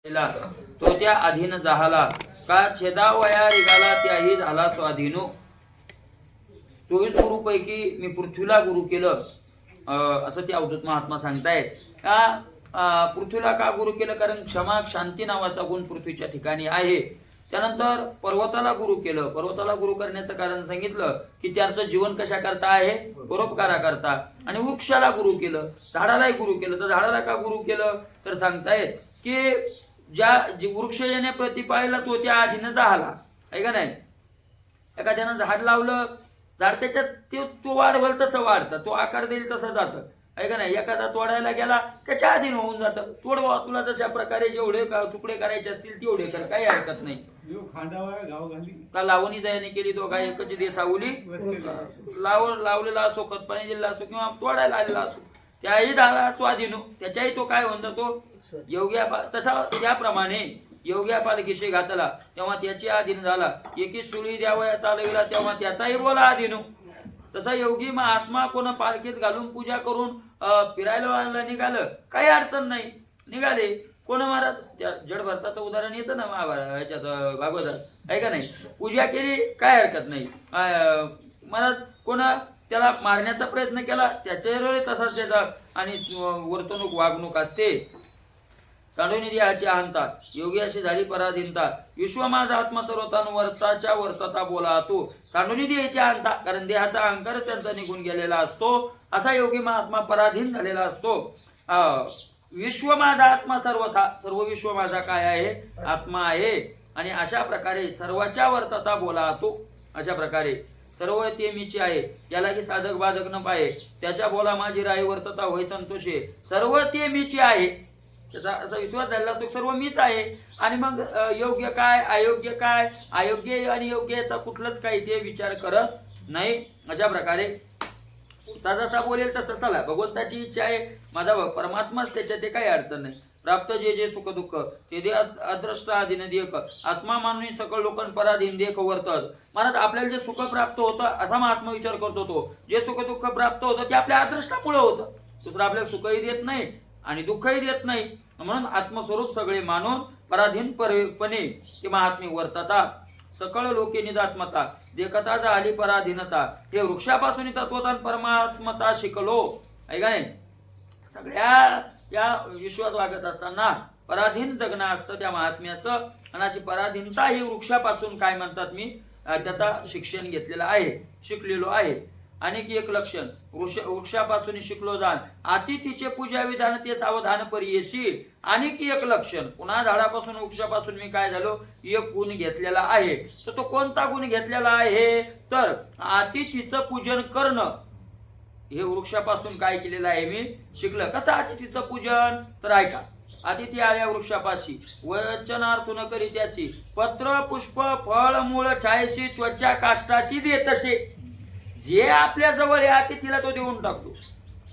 तो त्या अधीन झाला का छेदावया रिगाला त्याही झाला स्वाधीनो. 24 गुरुपैकी मी पृथ्वीला गुरु केलं असं ते अवधूत महात्मा सांगतायत. का पृथ्वीला का गुरु केलं? कारण क्षमा शांती नावाचा गुण पृथ्वीच्या ठिकाणी आहे. त्यानंतर पर्वताला गुरु केलं. पर्वताला गुरु करण्याचं कारण सांगितलं की त्याचं जीवन कशा करता आहे? परोपकारा करता. आणि वृक्षाला गुरु केलं, झाडालाही गुरु केलं. तर झाडाला का गुरु केलं तर सांगतायत की ज्या वृक्ष ज्याने प्रतिपाळला तो त्या आधीनं झाला आहे का नाही. एखाद्यानं झाड लावलं, झाड त्याच्यात तो वाढवल तसं वाढतं, तो आकार देईल तसं जातं आहे का नाही. एखादा तोडायला गेला त्याच्या अधीन होऊन जातं. तोडवा, तुला जशा प्रकारे जेवढे तुकडे करायचे असतील तेवढे कर, काही हरकत नाही. का लावणी जायने केली तो काय एकच दे सावली लावलेला असो, खत पाणी दिलेला असो किंवा तोडायला आलेला असो, त्याही झाला स्वाधीनो. त्याच्याही तो काय होऊन जातो योग्या. तसा त्याप्रमाणे योग्या पालखीशी घातला तेव्हा त्याची अधीन झाला. एकी सुळी द्यावया चालविला तेव्हा त्याचाही बोला अधीनो. तसा योगी महात्मा कोण पालखीत घालून पूजा करून फिरायला निघालं, काही अडचण नाही, निघाले. कोण महाराज त्या जड भरताचं उदाहरण येतं ना ह्याच्यात भागवतात आहे का नाही. पूजा केली काय हरकत नाही. महाराज कोणा त्याला मारण्याचा प्रयत्न केला त्याच्या तसाच त्याचा आणि वर्तणूक वागणूक असते. सांडून देहाची अहंता योगी अशी झाली पराधीनता. विश्व माझा आत्मा सर्वतान वर्ताच्या वर्तता बोला तो. सांडून द्यायची अहंता, कारण देहाचा अहंकार त्यांचा निघून गेलेला असतो. असा योगी महात्मा पराधीन झालेला असतो. विश्व माझा आत्मा सर्वथा, सर्व विश्व माझा काय आहे? आत्मा आहे. आणि अशा प्रकारे सर्वाच्या वर्तता बोला तो. अशा प्रकारे सर्व ते मीची आहे, त्याला की साधक बाधक न पाहे. त्याच्या बोला माझी राही वर्तता होय संतोषे. सर्व ते मीची आहे, त्याचा असा विश्वास झालेला असतो सर्व मीच आहे. आणि मग योग्य काय अयोग्य काय, अयोग्य आणि योग्य याचा कुठलंच काही ते विचार करत नाही. अशा प्रकारे जसा बोलेल तसं चला, भगवंताची इच्छा आहे, माझा परमात्माच त्याच्यात, ते काही अडचण नाही. प्राप्त जे जे सुख दुःख ते दे अद्रष्ट अधीन देख. आत्मा मानून सकळ लोकन पराधीन देख वर्तत. महाराज आपल्याला जे सुख प्राप्त होतं असा महात्मा विचार करतो. तो जे सुख दुःख प्राप्त होतं ते आपल्या अदृष्टामुळे होतं. दुसरं आपल्याला सुखही देत नाही आणि दुःखही देत नाही. म्हणून आत्मस्वरूप सगळे मानून पराधीनपणे ते महात्मे वर्ततात. सकळ लोके निजात्मता देखता झाली पराधीनता. हे वृक्षापासून तत्वतान परमात्मता शिकलो आहे का नाही. सगळ्या या विश्वात वागत असताना पराधीन जगणं असतं त्या महात्म्याचं. आणि अशी पराधीनता ही वृक्षापासून काय म्हणतात मी त्याचा शिक्षण घेतलेलं आहे, शिकलेलो आहे. आणखी एक लक्षण वृक्षापासून शिकलो जाण अतिथीचे पूजा विधान ते सावधान परियेशील. आणखी एक लक्षण पुन्हा झाडापासून वृक्षापासून मी काय झालो एक गुण घेतलेला आहे. तर तो कोणता गुण घेतलेला आहे तर अतिथीचं पूजन करणं. हे वृक्षापासून काय केलेलं आहे मी शिकलं. कसं अतिथीचं पूजन तर ऐका. अतिथी आल्या वृक्षापाशी वचनार्थून करीत्याशी पत्र पुष्प फळ मूळ छायशी त्वचा काष्टाशी देतसे. जे आपल्या जवळ आहे अतिथीला तो देऊन टाकतो.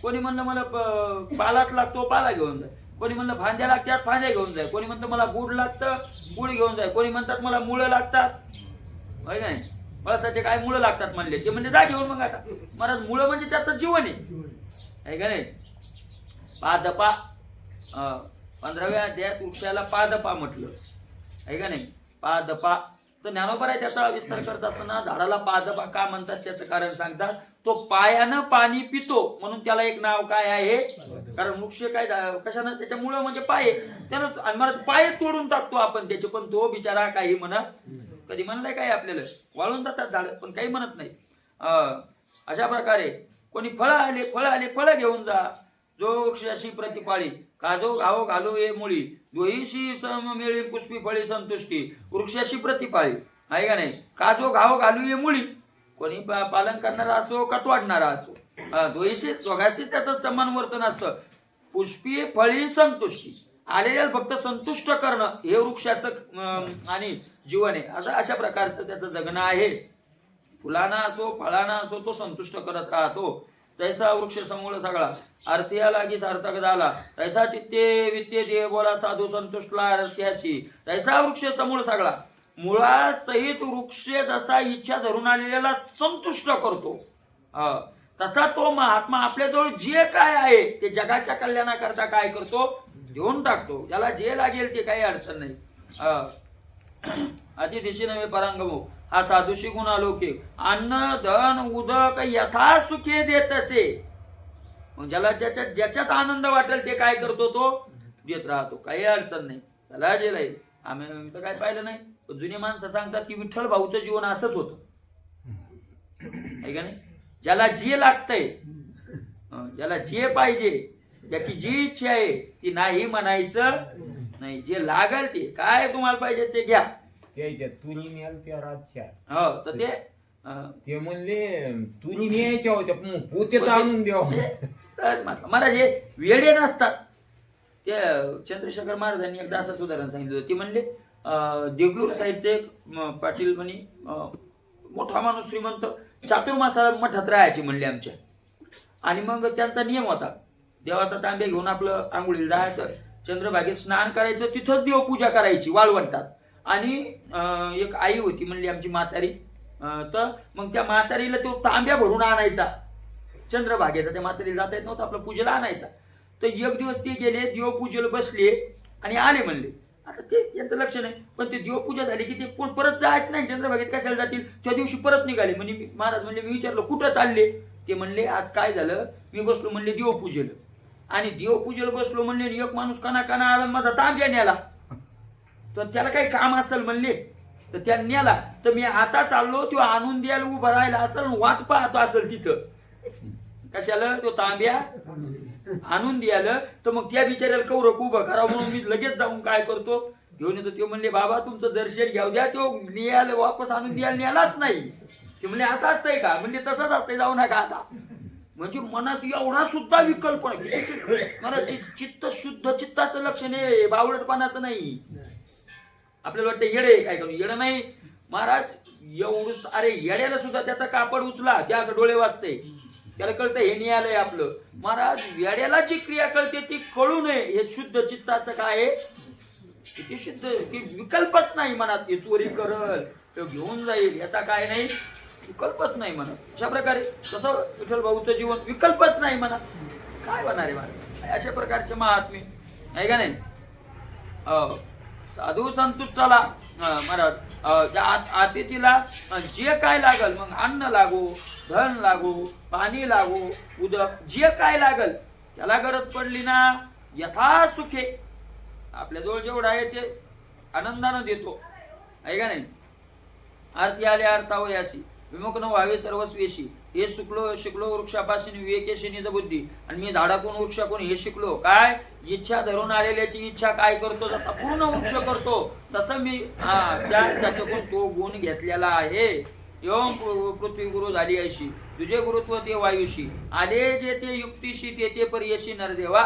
कोणी म्हणलं मला पालाच लागतो पाला घेऊन जाय, कोणी म्हणलं फांद्या लागतात फांद्या घेऊन जाय, कोणी म्हणतं मला गुड लागतं गुड घेऊन जाय, कोणी म्हणतात मला मुळं लागतात होय नाही पळसाचे काय मुळं लागतात म्हणले ते म्हणजे जा घेऊन. मग आता महाराज मुळं म्हणजे त्याचं जीवन आहे का नाही. पादपा 15व्या अध्यायात वृक्षाला पादपा म्हटलं आहे का नाही. पादपा तर ज्ञानोबा आहे त्याचा विस्तार करत असताना झाडाला पादपा का म्हणतात त्याचं कारण सांगतात. तो पायानं पाणी पितो म्हणून त्याला एक नाव काय आहे. कारण वृक्ष काय कशानं त्याच्यामुळं म्हणजे पाय त्यानं आणि मला पाय तोडून टाकतो आपण त्याचे, पण तो बिचारा काही म्हणत कधी म्हणलंय काय आपल्याला. वाळून जातात झाड पण काही म्हणत नाही. अशा प्रकारे कोणी फळं आले फळं घेऊन जा. जो वृक्षाशी प्रतिपाळी काजो घावो घालू ये मुळी दोहीशी मिळी पुष्पी फळी संतुष्टी. वृक्षाशी प्रतिपाळी आहे का नाही. काजो घावो घालू ये मुळी कोणी पालन करणारा असो का तोडणारा असो दोहीशी दोघांशी त्याचं समान वर्तन असतं. पुष्पी फळी संतुष्टी आलेल्या फक्त संतुष्ट करणं हे वृक्षाचं आणि जीवन आहे. अशा प्रकारचं त्याचं जगणं आहे. फुलांना असो फळांना असो तो संतुष्ट करत राहतो. तैसा वृक्ष समूळ सगळा अर्थ्या लागी सार्थक झाला. तैसा चित्ते वित्ते देह बोला साधू संतुष्टला अर्थ्याशी. तैसा वृक्ष समूळ सगळा मुळासहित वृक्ष जसा इच्छा धरून आलेल्याला संतुष्ट करतो तसा तो महात्मा आपल्याजवळ जे काय आहे ते जगाच्या कल्याणाकरता काय करतो घेऊन टाकतो, ज्याला जे लागेल ते काही अडचण नाही. अतिथिशी नव्हे परांगमो, हा साधूशी गुण आलोके, अन्न धन उदक यथा सुखे देत असे. मग ज्याला ज्याच्यात आनंद वाटेल ते काय करतो, तो देत राहतो, काही अडचण नाही. त्याला जे लागेल. आम्ही तर काय पाहिलं नाही, जुनी माणसं सांगतात की विठ्ठल भाऊचं जीवन असंच होतं, आहे का नाही. ज्याला जे लागतंय, ज्याला जे पाहिजे, ज्याची जी इच्छा आहे ती नाही म्हणायचं नाही. जे लागल ते काय तुम्हाला पाहिजे ते घ्या. त्याच्या तुनी न्याल त्या रातच्या, हो तर ते म्हणले तुनी न्यायच्या होत्या पोते आणून द्यावं. सहज महाराज हे वेडे नसतात. ते चंद्रशेखर महाराजांनी एकदा असंच उदाहरण सांगितलं होतं. ते म्हणले देवगिरी साईडचे एक पाटील म्हणे, मोठा माणूस श्रीमंत, चातुर्मासाला मठात राहायचे म्हणले आमच्या. आणि मग त्यांचा नियम होता, देवाचा तांब्या घेऊन आपलं आंघोळीला जायचं, चंद्रभागेत स्नान करायचं, तिथंच देवपूजा करायची वाळवंटात. आणि एक आई होती म्हणली आमची म्हातारी, तर मग त्या म्हातारीला तो तांब्या भरून आणायचा चंद्रभागेचा. त्या म्हातारीला जाता येत नव्हतं, आपलं पूजेला आणायचा. तर एक दिवस ते गेले, देवपूजेला बसले आणि आले म्हणले. आता ते यांचं लक्ष नाही, पण ते देवपूजा झाली की ते कोण परत जायचं नाही, चंद्रभागेत कशाला जातील. त्या दिवशी परत निघाले. म्हणजे महाराज म्हणले, मी विचारलं कुठं चालले, ते म्हणले आज काय झालं, मी बसलो म्हणले देवपूजेला, आणि देवपूजेला बसलो म्हणले, एक माणूस काना काना आला, माझा तांब्या न्याला. तर त्याला काही काम असेल म्हणले, तर त्या न्याला. तर मी आता चाललो, तो आणून द्यायला उभा राहिला असेल, वाट पाहतो असेल तिथं कशाला, तो तांब्या आणून द्यायला. तर मग त्या बिचाऱ्याला कौरक उभं करावं म्हणून मी लगेच जाऊन काय करतो, घेऊन येतो. ते म्हणले, बाबा तुमचं दर्शन घ्याव द्या, तो न्यायला वापस आणून द्यायला न्यालाच नाही. ते म्हणले असं असतंय का, म्हणजे तसंच असतंय, जाऊ नका आता. म्हणजे मनात एवढा सुद्धा विकल्प नाही. मला चित्त शुद्ध चित्ताचं लक्षण आहे, बावळटपणाचं नाही. आपल्याला वाटतं येडे काय करू, येडं नाही महाराज. एवढं अरे येड्याला सुद्धा त्याचा कापड उचला, त्या असं डोळे वाचते, त्याला कळतं हे नाही आलंय आपलं. महाराज येड्याला जी क्रिया कळते ती कळू नये, हे शुद्ध चित्ताचं काय आहे, ते शुद्ध, ती विकल्पच नाही मनात. हे चोरी करल, तो घेऊन जाईल, याचा काय नाही, विकल्पच नाही म्हणत. अशा प्रकारे तसं विठ्ठल भाऊचं जीवन विकल्पच नाही म्हणत. काय होणार आहे महाराज, अशा प्रकारचे महात्मे आहे का नाही. साधू संतुष्टाला महाराज अतिथीला जे काय लागल, मग अन्न लागो, धन लागो, पाणी लागो, उदक, जे काय लागल त्याला गरज पडली ना, यथा सुखे, आपल्याजवळ जेवढं आहे ते आनंदानं देतो, आहे का नाही. अर्थी आले अर्थावयासी, विमुख न व्हावे सर्वस्वेशी, हे शिकलो वृक्षापासून विवेकेशी निज बुद्धी. आणि मी झाडाकून वृक्षाकून हे शिकलो काय, इच्छा धरून आलेल्याची इच्छा काय करतो, जसा पूर्ण वृक्ष करतो तसं मी त्याच्याकडून तो गुण घेतलेला आहे. एवं पृथ्वी गुरु झाली अशी, तुझे गुरुत्व ते वायुशी, आले जे ते युक्तीशी ते ते पर्यशी नरदेवा.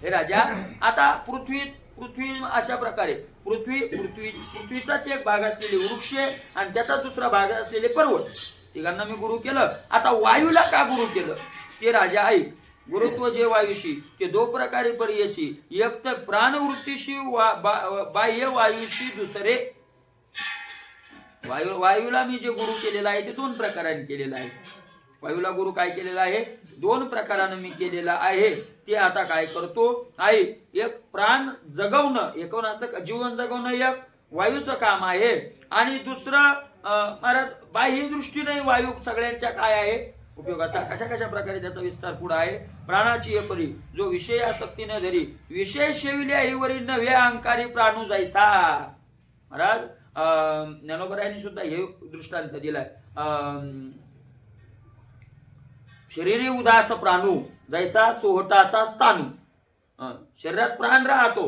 हे राजा, आता पृथ्वी अशा प्रकारे पृथ्वीचाच एक भाग असलेले वृक्ष आणि त्याचा दुसरा भाग असलेले पर्वत, तिघांना मी गुरु केलं. आता वायूला का गुरु केलं ते राजा ऐक. गुरुत्व जे वायुशी ते दो प्रकारे पर्यशी, एक तर प्राणवृत्तीशी बाह्य वायुशी दुसरे. वायूला मी जे गुरु केलेला आहे ते दोन प्रकाराने केलेला आहे. वायूला गुरु काय केलेला आहे, दोन प्रकाराने मी केलेला आहे. ते आता काय करतो आहे, एक प्राण जगवणं, एकोणाचं जीवन जगवणं एक वायूचं काम आहे. आणि दुसरं महाराज बाह्य दृष्टीने वायू सगळ्यांच्या काय आहे उपयोगाचा, कशा प्रकारे त्याचा विस्तार पुढे आहे. प्राणाची परी जो विषय आसक्ती न धरी, विषय शेविले हरिवरी नव्हे अहंकारी प्राणू जायसा. महाराज ज्ञानोबरायांनी सुद्धा हे दृष्टांत दिलाय. शरीरी उदास प्राणू जैसा चोहटाचा स्थानू. शरीरात प्राण राहतो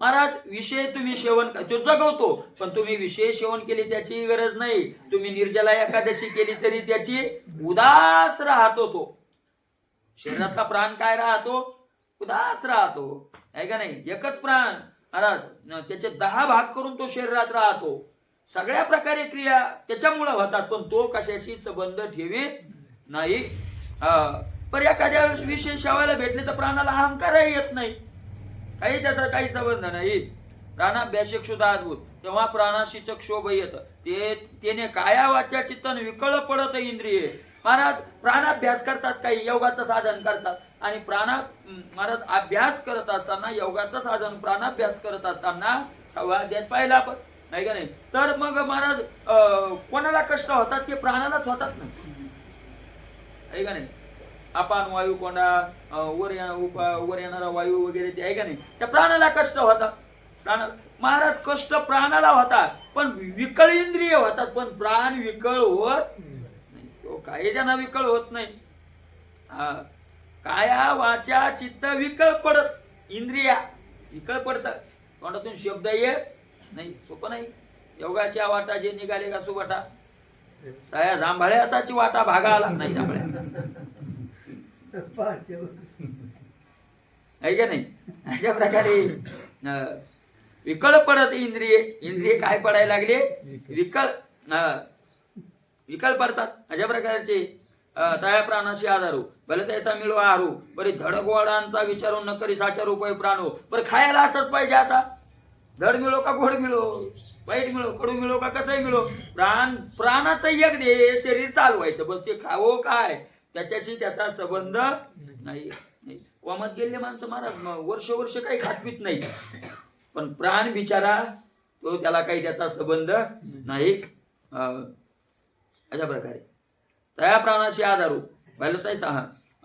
महाराज, विषय तुम्ही सेवन तो जगवतो, पण तुम्ही विषय सेवन केली त्याची गरज नाही. तुम्ही निर्जला एकादशी केली तरी त्याची उदास राहतो. तो शरीरातला प्राण काय राहतो, उदास राहतो, आहे का नाही. एकच प्राण महाराज त्याचे 10 भाग करून तो शरीरात राहतो. सगळ्या प्रकारे क्रिया त्याच्यामुळे होतात, पण तो कशाशी संबंध ठेवीत नाही. पर एखाद्या वेळेस विषय शेवायला भेटले तर प्राणाला अहंकारही येत नाही, काही त्याचा काही संबंध नाही. प्राणाभ्यासक सुद्धा अद्भुत, तेव्हा प्राणाशी क्षोभ येत, त्याने काया वाचा चित्तन विकळ पडत इंद्रिये. महाराज प्राणाभ्यास करतात, काही योगाचं साधन करतात, आणि महाराज अभ्यास करत असताना, योगाचं साधन प्राणाभ्यास करत असताना 6व्या अध्यायात पाहिला आपण, नाही का नाही? तर मग महाराज कोणाला कष्ट होतात ते प्राणालाच होतात ना, आहे का नाही? अपान वायू कोंडा, वर येणारा वायू वगैरे ते, आहे का नाही? त्या प्राणाला कष्ट होतात. महाराज कष्ट प्राणाला होतात, पण विकळ इंद्रिय होतात, पण प्राण विकळ होत नाही. तो काही त्यांना विकळ होत नाही. काया वाचा चित्त विकळ पडत, इंद्रिया विकळ पडतात, तोंडातून शब्द येत नाही. सोपं नाही. योगाच्या वाटा जे निघाले का सुवाटा, त्या जांभळ्याचाची वाटा भागा आला नाही. जांभळ्या आहे का नाही? अशा प्रकारे विकळ पडत इंद्रिय. इंद्रिय काय पडायला लागले? विकळ पडतात. अशा प्रकारचे तया प्राणाशी आधारू भले त्याचा मिळो आहारू, बरे धडगोडांचा विचारू न करी साचा रुपये प्राणो. बरं खायला असंच पाहिजे, असा धड मिळो का गोड मिळो, वाईट मिळो, कडू मिळो का कसंही मिळो, प्राणाचं एक दे, शरीर चालवायचं बस. ते खावो काय, त्याच्याशी त्याचा संबंध नाही. वामत गेलेले माणसं महाराज वर्ष काही खातवीत नाही, पण प्राण बिचारा तो, त्याला काही त्याचा संबंध नाही. अशा प्रकारे तया प्राणाशी आधारू भले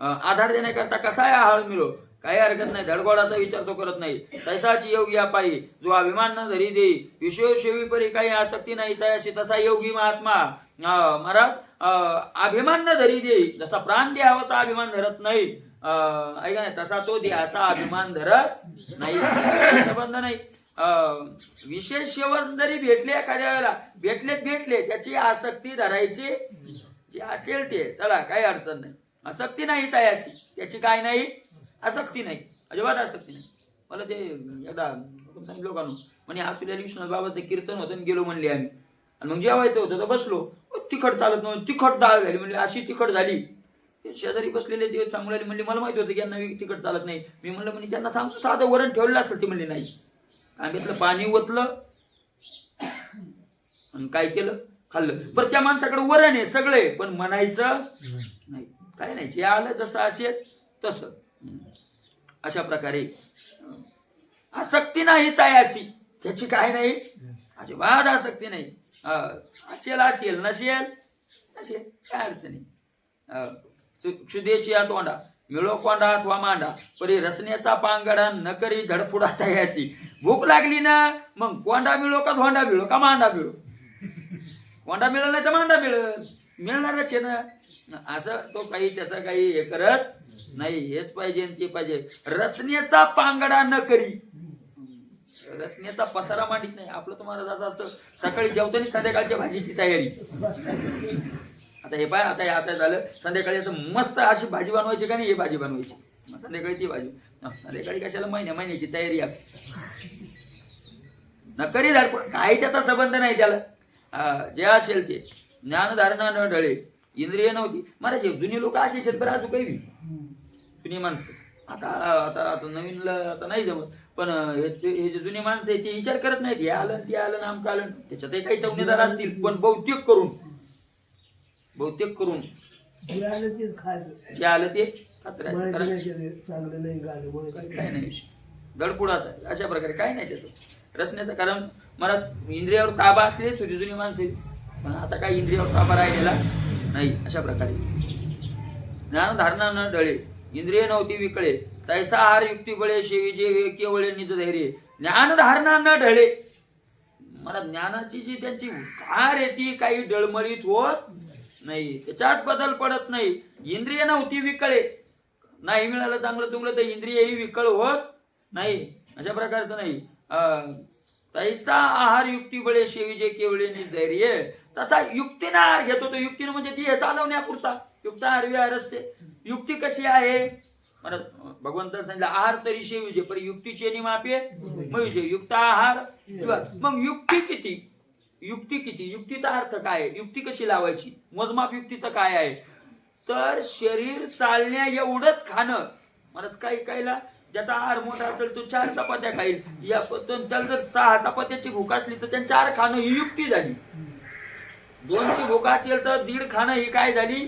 आधार देण्याकरता कसाय आहार मिळो, काही हरकत नाही. धडगोडाचा विचार तो करत नाही. तैसाची योगी या पायी जो अभिमान न धरी दे, विषयोशेवी परी काही आसक्ती नाही तयाशी तसा योगी महात्मा महाराज अभिमान न धरी दे. जसा प्राण देहाचा अभिमान धरत नाही, ऐका नाही, तसा तो देहाचा अभिमान धरत नाही. संबंध नाही. विशेष सेवन जरी भेटले, एखाद्या वेळेला भेटले त्याची आसक्ती धरायची जे असेल ते, चला काही अडचण नाही. आसक्ती नाही तयाची, त्याची काय नाही, आसक्ती नाही, अजिबात आसक्ती नाही. मला ते एकदा सांगितलं लोकांना, म्हणे आसुल्या विश्वनाथ बाबाचं कीर्तन होतं आणि गेलो म्हणले आम्ही, आणि मग जेवायचं होतं तर बसलो, तिखट चालत नव्हतं, तिखट डाळ झाली. म्हणजे अशी तिखट झाली. ते शेजारी बसलेले ते सांगू लागले, म्हणजे मला माहिती होतं की यांना तिखट चालत नाही. मी म्हणलं म्हणजे त्यांना सांगतो साधं वरण ठेवलेलं असतं. ते म्हणले नाही. आंब्यातलं पाणी ओतलं आणि काय केलं, खाल्लं. बरं त्या माणसाकडे वरण आहे सगळे, पण म्हणायचं नाही, काय नाही, जे आलं जसं असेल तसं. अशा प्रकारे आसक्ती नाही तयाची, त्याची काय नाही, अजिबात आसक्ती नाही. असेल नसेल काय अडचणी. क्षुदेची या तोंडा मिळो कोंडा अथवा मांडा, परी रसण्याचा पांगडा न करी धडपुडा तयाची. भूक लागली ना, मग कोंडा मिळो का धोंडा मिळो का मांडा मिळो, कोंडा मिळेल नाही तर मांडा मिळेल, मिळणारच आहे ना. असं तो काही त्याचं काही हे करत नाही. हेच पाहिजे ते पाहिजे. रसण्याचा पांगडा न करी, रसण्याचा पसारा मांडित नाही. आपलं तुम्हाला असं असतं, सकाळी जेवताना संध्याकाळच्या भाजीची तयारी. आता हे पाय, आता झालं संध्याकाळी असं मस्त अशी भाजी बनवायची का नाही, ही भाजी बनवायची, संध्याकाळी ती भाजी. संध्याकाळी कशाला महिन्याची तयारी नकरी धडपड, काही त्याचा संबंध नाही त्याला. जे असेल ते ज्ञानधारणा न ढळे, इंद्रिय नव्हती. महाराज जुनी लोक असे आहेत बरं, अजून काही जुनी माणसं. आता नवीनला आता नाही जमत, पण हे जे जुनी माणसं आहे ते विचार करत नाहीत. हे आलं ते आलं नाम आलं, त्याच्यातही काही चौकीदार असतील, पण बहुतेक करून जे आलं ते काय नाही. दडपुडाचा अशा प्रकारे काय नाही त्याचं रचण्याचं. कारण मला इंद्रियावर ताबा असले जुनी माणसे, पण आता काही इंद्रियावर ताबा राहिलेला नाही. अशा प्रकारे ज्ञानधारणा न ढळे, इंद्रिय नव्हती विकळे, तैसा आहार युक्ती बळे शेवी जे केवळे निज धैर्य. ज्ञानधारणा न ढळे, मला ज्ञानाची जी त्यांची धार आहे ती काही डळमळीत होत नाही, त्याच्यात बदल पडत नाही. इंद्रिय नव्हती विकळे, नाही मिळालं चांगलं चुकलं तर इंद्रियही विकळ होत नाही. अशा प्रकारचं नाही. तैसा आहार युक्ती बळे शेवी जे केवळे निधैर्य, तसा युक्तीनं आहार घेतो तो. युक्तीनं म्हणजे ती चालवण्यापुरता युक्त आहार विहारस्य. युक्ती कशी आहे, मला भगवंताने सांगितलं आहार तरी शेवीजे, पण युक्तीचे निमापे मयुजे. युक्त आहार, मग युक्ती किती, युक्तीचा अर्थ काय, युक्ती कशी लावायची, मोजमाप युक्तीचं काय आहे. तर शरीर चालण्या एवढंच खाणं. मला काहीला ज्याचा आहार मोठा असेल तो 4 चपात्या खाईल, त्याला जर 6 चपात्याची भूक असली तर त्यांच्या 4 खाणं ही युक्ती झाली. 2ची भूक असेल तर 1.5 खाणं ही काय झाली,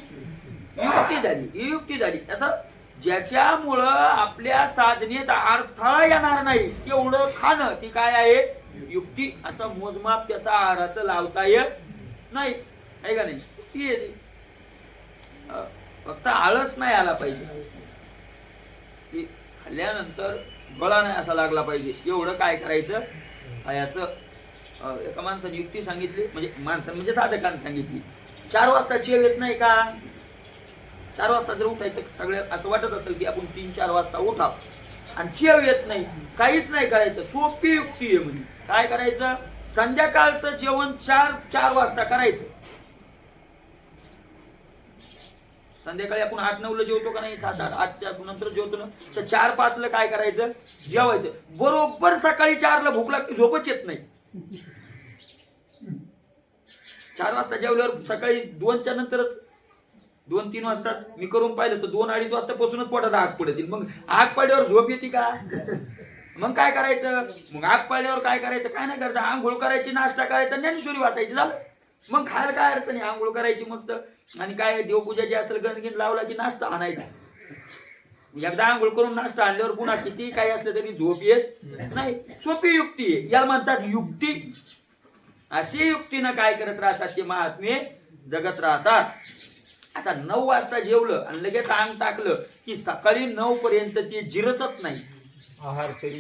युक्ती झाली. ही युक्ती झाली. असं ज्याच्यामुळं आपल्या साधनेत अडथळा येणार नाही तेवढं खाणं ती काय आहे युक्ती. असं मोजमाप त्याचा आहाराचं लावता येत नाही, आहे का नाही? ती आहे ती. फक्त आळस नाही आला पाहिजे, ती खाल्ल्यानंतर गळा नाही असा लागला पाहिजे, एवढं काय करायचं याचं. एका माणसाने युक्ती सांगितली, म्हणजे साधकांनी सांगितली. 4 वाजता जेव येत नाही का? 4 वाजता जर उठायचं, सगळे असं वाटत असेल की आपण 3-4 वाजता उठा आणि जेव येत नाही, काहीच नाही करायचं. सोपी युक्ती आहे. म्हणजे काय करायचं? संध्याकाळचं जेवण 4 वाजता करायचं. संध्याकाळी आपण 8-9ला जेवतो का नाही? 7-8 नंतर जेवतो ना, तर 4-5ला काय करायचं? जेवायचं. बरोबर सकाळी 4ला भूक लागते, झोपच येत नाही. 4 वाजता जेवल्यावर सकाळी 2च्या नंतरच 2-3 वाजता मी करून पाहिलं तर 2-2:30 वाजतापासूनच पोटात आग पडतील. मग आग पडल्यावर झोप येते का? मग काय करायचं? मग आग पडल्यावर काय करायचं? काय नाही करायचं, आंघोळ करायची, नाश्ता करायचा, ज्ञानेश्वरी वाचायची, झालं. मग खायला काय अडचण आहे? आंघोळ करायची मस्त, आणि काय देवपूजाची असेल गणगिन लावला की नाश्ता आणायचा. एकदा आंघोळ करून नाश्ता आणल्यावर पुन्हा किती काही असलं तरी झोप येत नाही. सोपी युक्ती आहे, याला म्हणतात युक्ती. अशी युक्तीनं काय करत राहतात ते महात्मे जगत राहतात. आता 9 वाजता जेवलं आणि लगेच अंग टाकलं की सकाळी 9 पर्यंत ते जिरतच नाही. आहार तरी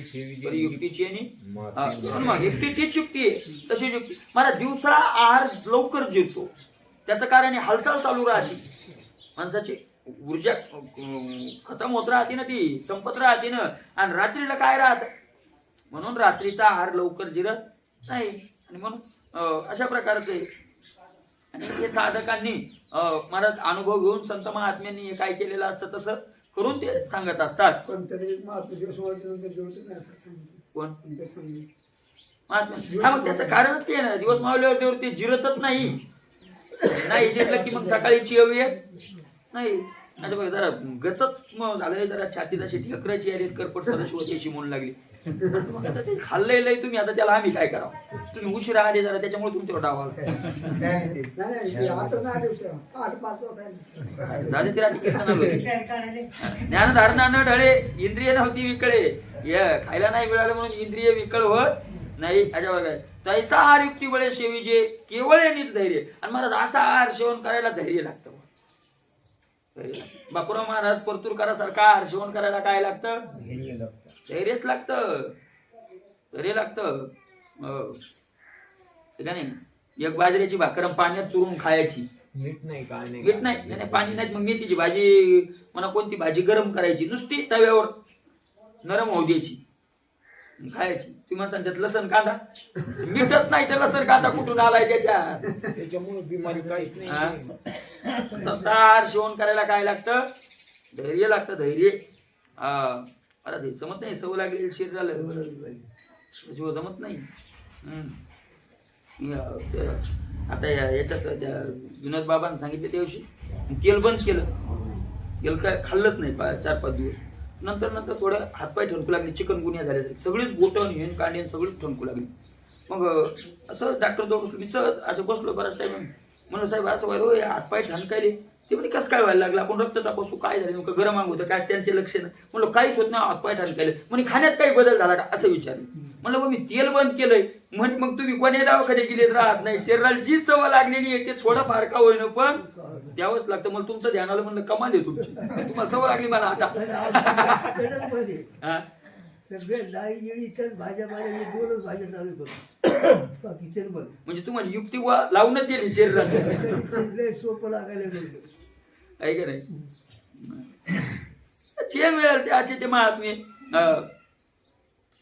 युक्तीची मग युक्ती तीच युक्ती आहे. तशी युक्ती मला दिवसा आहार लवकर जिरतो, त्याचं कारण हालचाल चालू राहते, माणसाची ऊर्जा खतम होत राहते ना, ती संपत राहते ना. आणि रात्रीला काय राहत, म्हणून रात्रीचा आहार लवकर जिरत नाही. आणि म्हणून अशा प्रकारचे आणि हे साधकांनी महाराज अनुभव घेऊन संत महात्म्यांनी हे काय केलेलं असतं तसं करून ते सांगत असतात. कोण महात्मा? मग त्याचं कारण ते ना, दिवस मावल्यावर ते जिरतच नाही. नाही जिरलं की मग सकाळी जेव येत नाही. अच्छा बघा, जरा गचत झालंय, जरा छातीत अशी ढेकराची यारी करपट सदस्य म्हणून लागली. आता ते खाल्लंय तुम्ही, आता त्याला आम्ही काय करावं? तुम्ही उशिरा आले जरा, त्याच्यामुळे तुमच्यावर डाव आला. ज्ञानधारणा न ढळे इंद्रिय नव्हती विकळे. खायला नाही मिळालं म्हणून इंद्रिय विकळ होत नाही. अच्छा बघा, तैसा आहार युक्ती बळे सेविजे केवळ यांनीच धैर्य. आणि महाराज असा आहार सेवन करायला धैर्य लागतं. बापूराव महाराज परतूरकरासारखा आहार सेवन करायला काय लागतं? धैर्यच लागतं, धैर्य लागतं. नाही, एक बाजरीची भाकर पाण्यात चुरून खायची, मीठ नाही, काय नाही, मीठ नाही, पाणी नाही, मग मेथीची भाजी म्हणा, कोणती भाजी गरम करायची, नुसती तव्यावर नरम होऊ द्यायची, खायची. तुम्ही सांगतात लसण कांदा, मीठच नाही तर लसण कांदा कुठून आलाय त्याच्यामुळे बिमारी काहीच नाही. आहार सेवन करायला काय लागतं? धैर्य लागतं, धैर्य. अरे ते जमत नाही, सवय लागली शरीराला, जमत नाही. आता याच्यात विनोद बाबांनी सांगितले त्या दिवशी तेल बंद केलं, तेल काय खाल्लंच नाही 4-5 दिवस. नंतर थोडं हातपाय ठणकू लागले, चिकनगुनिया झाले, सगळीच बोटं हेन कांडेन सगळीच ठणकू लागली. मग असं डॉक्टर जवळ बसलो, मी सहज असं बसलो बराच टाइम. म्हणलं साहेब असं व्हायला, हातपाय ठणकायले. ते म्हणजे कसं काय व्हायला लागलं, आपण रक्त तपासू, काय झालं नेमकं, गरम अंग होतं काय, त्यांचे लक्ष नाही. म्हणलं काहीच होत नाही, हातपाय ठणकायले. म्हणजे खाण्यात काही बदल झाला का असं विचारलं. म्हणलं मी तेल बंद केलंय. मग तुम्ही कोण्या दवाखान्यात गेले राहत नाही, शरीराला जी सवय लागलेली आहे ते थोडं फार का होईना पण द्यावंच लागतं. मला तुमचं ध्यान आलं, म्हणलं कमाल आहे तुमची, तुम्हाला सवय लागली मला आता. म्हणजे तुम्हाला युक्ती लावूनच दिली शरीरात, सोपं लागायला आहे का नाही? जे मिळेल ते असे ते महात्मे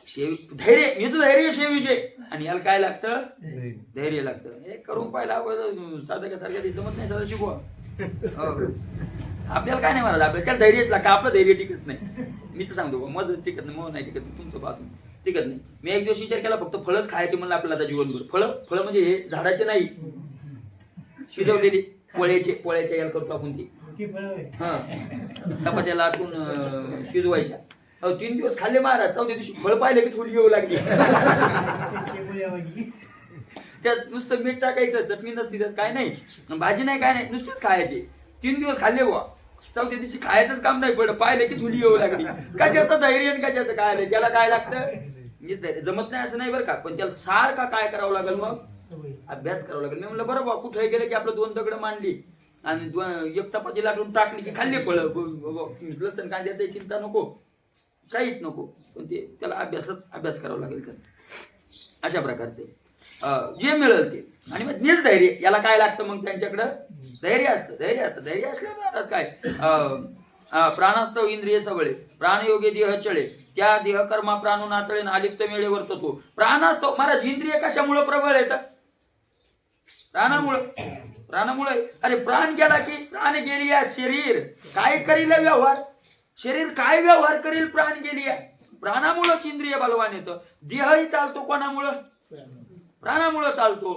धैर्य, मी तुझं धैर्य सेविचे. आणि याला काय लागतं? धैर्य लागतं. हे करून पाहिला साधकासारख्या ते जमत नाही, साधं शिकवा. आपल्याला काय नाही म्हणाला, आपल्याला त्याला धैर्यच लागतं. आपलं धैर्य टिकत नाही. मी तर सांगतो मग टिकत नाही, मग नाही टिकत, तुमचं बाजून टिकत नाही. मी एक दिवस विचार केला, फक्त फळच खायचे म्हणलं आपल्याला आता जीवनभर. फळ म्हणजे हे झाडाचे नाही, शिजवलेली पोळ्याच्या याला करतो आपण ती, चपात्याला आटून शिजवायच्या. 3 दिवस खाल्ले महाराज, 4थ्या दिवशी फळ पाहिले की थोडी येऊ लागली. त्यात नुसतं मीठ टाकायचं, चटणी नसती, त्यात काय नाही, भाजी नाही, काय नाही, नुसतीच खायची. 3 दिवस खाल्ले बुवा, चौथ्या दिवशी खायचंच काम नाही पडलं, पाहिलं की झुली येऊ लागली. कशाचं धैर्य आणि कशाचं काय आलं, त्याला काय लागतं जमत नाही असं नाही बरं का, पण त्याला सारखा काय करावं लागेल, मग अभ्यास करावा लागेल. मी म्हणलं बरं बा, कुठे गेलं की आपलं 2 दगड मांडली आणि एक चपाती लाटून टाकली की खाल्ली फळ, लसण कांद्याची चिंता नको, काहीच नको, पण ते त्याला अभ्यास करावा लागेल. तर अशा प्रकारचे जे मिळेल ते. आणि मग निजधैर्य याला काय लागतं, मग त्यांच्याकडं धैर्य असतं. धैर्य असल्यामुळे काय प्राणास्तव इंद्रिय सबळे प्राणयोगे देह चळे त्या देह कर्मा प्राणू नातळे आलिप्त मेळे वर्ततो. प्राणास्तव महाराज इंद्रिय कशामुळे प्रबळ येतात? प्राणामुळे. अरे प्राण गेला की प्राण गेली या शरीर काय करील व्यवहार, शरीर काय व्यवहार करील, प्राण गेली या प्राणामुळेच इंद्रिय बलवान येतं. देहही चालतो कोणामुळं? प्राणामुळं चालतो.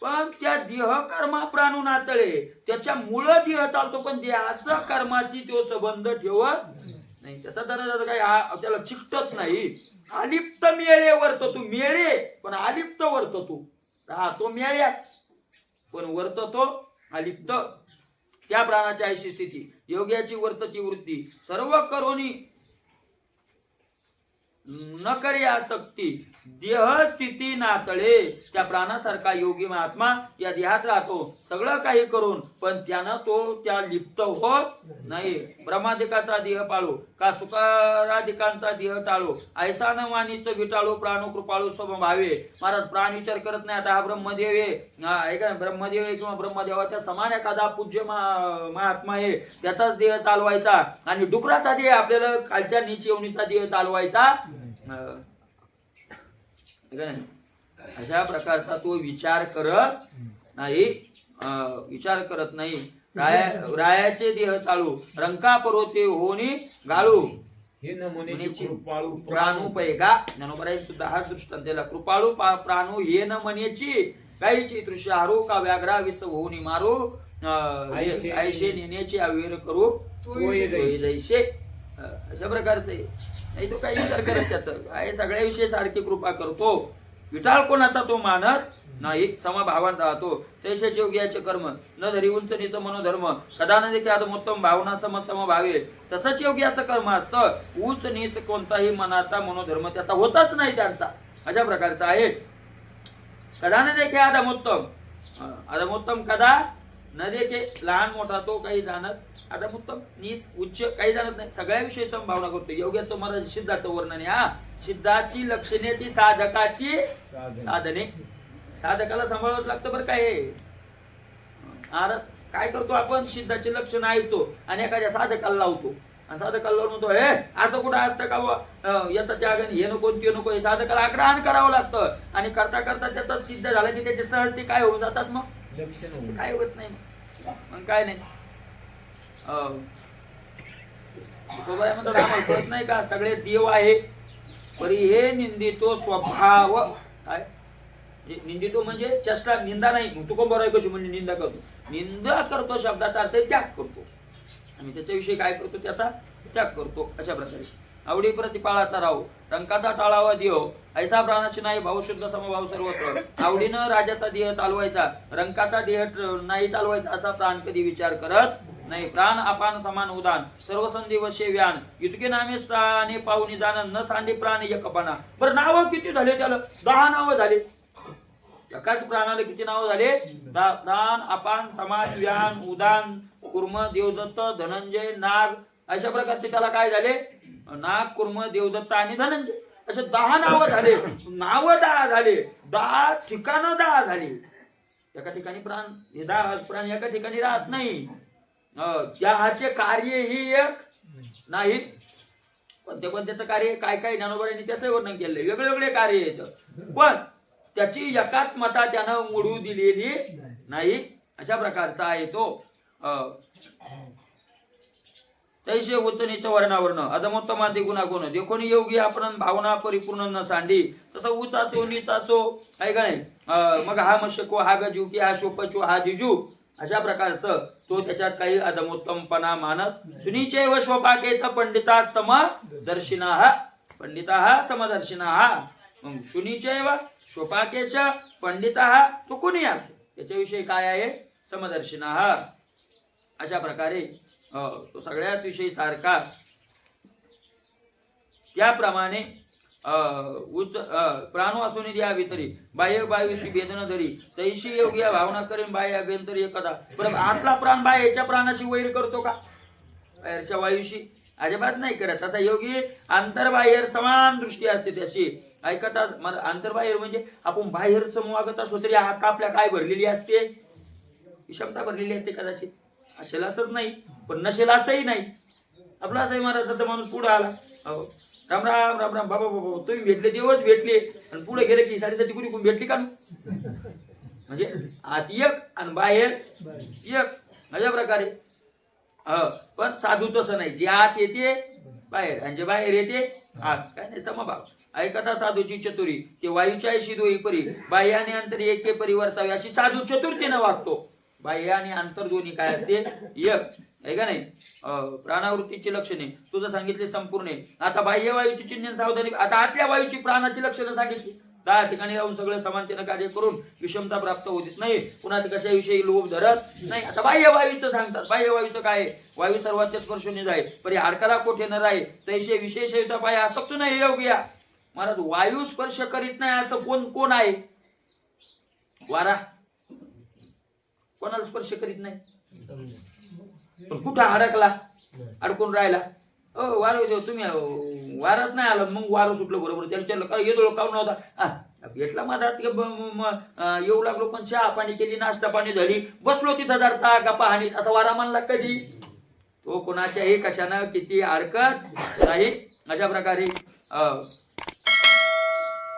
पण त्या देह कर्मा प्राणू नातळे त्याच्यामुळं देह चालतो, पण देहाचा कर्माशी तो संबंध ठेवत नाही. त्याचा दर्जा काही त्याला चिकटत नाही. अलिप्त मेळे वर्ततो, मेळे पण अलिप्त वर्ततो, राहतो मेळ्यात पण वर्ततो अलिप्त. त्या प्राणाची ऐशी स्थिती योग्याची वर्तची वृत्ती सर्व करोनी न करी आसक्ती देह स्थिती नातळे. त्या प्राणासारखा योगी महात्मा या देहात राहतो सगळं काही करून, पण त्यानं तो त्या लिप्त होत नाही. ब्रह्मादिकाचा देह पाळू का सुकाराधिकांचा देह टाळू, ऐसा न मानीचं विटाळू प्राणू कृपाळू स्वभावे. महाराज प्राण विचार करत नाही, आता हा ब्रह्मदेव आहे का, ब्रह्मदेव आहे किंवा ब्रह्मदेवाच्या समान एखादा पूज्य महात्मा आहे, त्याचाच देह चालवायचा आणि डुकराचा देह आपल्याला खालच्या नीच येवणीचा देह चालवायचा. अशा प्रकारचा तो विचार करत नाही. रायाचे देह चालू रंका पर्वते होनी गाळू हे नमुनेची कृपाळू प्राणू पैगा. ज्ञानोबराई सुद्धा हा दृष्टांत दिला. कृपाळू प्राणू हे न मनेची गायीची तृष्या हरू का व्याघ्रा विस होऊनी मारू ऐशे नेण्याची अवेर करू जैसे. अशा प्रकारचे नाही तो काही विचार करत त्याचं काय सगळ्याविषयी सारखी कृपा करतो. विटाळ कोणाचा तो मानत नाही, समभावात राहतो. तसेच योग्याचे कर्म न धरी उंच नीच मनोधर्म कदा न देखील आदमोत्तम भावना समभावे. तसंच योग्याचं कर्म असतं. उंच नीच कोणताही मनाचा मनोधर्म त्याचा होतच नाही त्यांचा. अशा प्रकारचा आहे. कदा न देखे आदमोत्तम कदा न देखे, लहान मोठा तो काही जाणत, आदमोत्तम नीच उच्च काही जाणत नाही, सगळ्याविषयी समभावना करतो. योग्याचं महाराज सिद्धाचं वर्णन आहे. सिद्धाची लक्षणे ती साधकाची साधने. साधकाला सांभाळावंच लागतं बरं. काय करतो आपण, सिद्धाचे लक्षण ऐकतो आणि एखाद्या साधकाला लावतो आणि साधकाला लावून म्हणतो हे असं कुठं असतं का, याचा त्याग हे नको ते नको. हे साधकाला आग्रहण करावं लागतं आणि करता करता त्याचा सिद्ध झाला की त्याचे सहज ते काय होऊन जातात, मग काय होत नाही. मग काय नाही म्हणतात आम्हाला कळत नाही का सगळे देव आहे परी हे निंदितो स्वभाव. काय निंदितो म्हणजे चेष्टा, निंदा नाही. तू कोण बरोबर कशी म्हणजे निंदा करतो, निंदा करतो शब्दाचा अर्थ त्याग करतो आणि त्याच्याविषयी काय करतो, त्याचा त्याग करतो. अशा प्रकारे आवडी प्रतिपाळाचा राहू रंकाचा टाळावा देव ऐसा प्राणाची नाही भाऊ शुद्ध समभाव सर्वत्र. आवडीनं राजाचा देह चालवायचा, रंकाचा देह नाही चालवायचा असा प्राण कधी विचार करत नाही. प्राण अपान समान उदान सर्व संधी वशे व्यान इतके नामे स्थाने पाहुणी जाण न सांडी प्राण एकपणा. बरं नावं किती झाले त्याला? 10 नावं झाले. एकाच प्राणाला किती नावं झाले? प्राण अपान समान व्यान उदान कुर्म देवदत्त धनंजय नाग. अशा प्रकारचे त्याला काय झाले? नाग कुर्म देवदत्त आणि धनंजय असे 10 नावं झाले. नावं 10 झाले, 10 ठिकाणं 10 झाली. एका ठिकाणी प्राण हे 10 प्राण एका ठिकाणी राहत नाही. त्याचे कार्य ही एक नाही. पण त्याचं कार्य काय काय ज्ञानोबांनी त्याचं वर्णन केलंय. वेगळे वेगळे कार्य येत पण त्याची एकात्मता त्यानं मोडू दिलेली नाही. अशा प्रकारचा आहे तो. तैसे उचनीच वर्णावर्ण अधमोत्तमादी गुणागुण देखोनी योगी आपण भावना परिपूर्ण न सांडी. तसं उच असो नीच असो आहे का नाही. मग हा मशको हा गजू की हा शोपचू हा दिजू अशा प्रकारचं तो त्याच्यात काही अधमोत्तमपणा मानत. सुनीचे व शोपाकेत पंडिता समदर्शिना पंडिता समदर्शिना. मग सुनीचे व शोपाकेच्या पंडिता तो कोणी असो त्याच्याविषयी काय आहे समदर्शिना. अशा प्रकारे तो सगळ्यात विषयी सारखा. त्याप्रमाणे प्राण वासून द्यावी तरी बाह्य वायूशी भेदन धरी तैशी योग्य भावना करेन बाह्य अभ्यंतरी एकदा. बरं, आतला प्राण बाह्याच्या प्राणाशी वैर करतो का? बाहेरच्या वायूशी अजिबात नाही करत. तसा योगी आंतरबाह्य समान दृष्टी असते त्याशी. ऐकता आंतरबाह्य म्हणजे आपण बाहेर समवागत असलो तरी आत आपल्या काय भरलेली असते? विषमता भरलेली असते कदाचित. असेल असंच नाही, पण नसेल असंही नाही. आपला असंही महाराजाचा माणूस पुढे आला, हो राम राम राम राम बाबा बाबा तुम्ही भेटले तेव्हाच भेटले, आणि पुढे गेले की साडेसाती कुणी कोण भेटली का? म्हणजे आत एक आणि बाहेर एक अशा प्रकारे. पण साधू तसं नाही, जे आत येते बाहेर आणि जे बाहेर येते आत, काय नाही समभाव. ऐकता साधूची चतुरी ते वायूच्या ऐशी दोही परी बाह्य आणि अंतर एके परिवर्तावे अशी साधू चतुर्थीनं वागतो. बाह्य आणि अंतर दोन्ही काय असते? एक आहे का नाही. प्राणावृत्तीची लक्षणे तुझं सांगितले संपूर्ण. आता बाह्य वायूची चिन्ह सावधानी. आता आतल्या वायूची प्राणाची लक्षणं सांगितली. 10 ठिकाणी राहून सगळं समानतेनं कार्य करून विषमता प्राप्त होतीच नाही. पुन्हा कशाविषयी लोभ धरत नाही. आता बाह्य वायूचं सांगतात. बाह्य वायूचं काय? वायू सर्वात स्पर्शून जाय परी हाडकाला कोठे न राही तैसे विशेष पाय आसक्त नाही योग्या. महाराज वायू स्पर्श करीत नाही असं कोण आहे? वारा कोणाला स्पर्श करीत नाही, पण कुठं अडकला, अडकून राहिला. वारं देव तुम्ही वारच नाही आला, मग वारं सुटलं बरोबर. त्याला विचारलं काय येतो काऊन नव्हता? भेटला मधात येऊ लागलो, पण चहा पाणी केली, नाश्ता पाणी झाली, बसलो तिथं जरसा गप्पा हानीत. असा वारा मानला कधी? तो कोणाच्याही कशानं किती अडकत नाही. अशा प्रकारे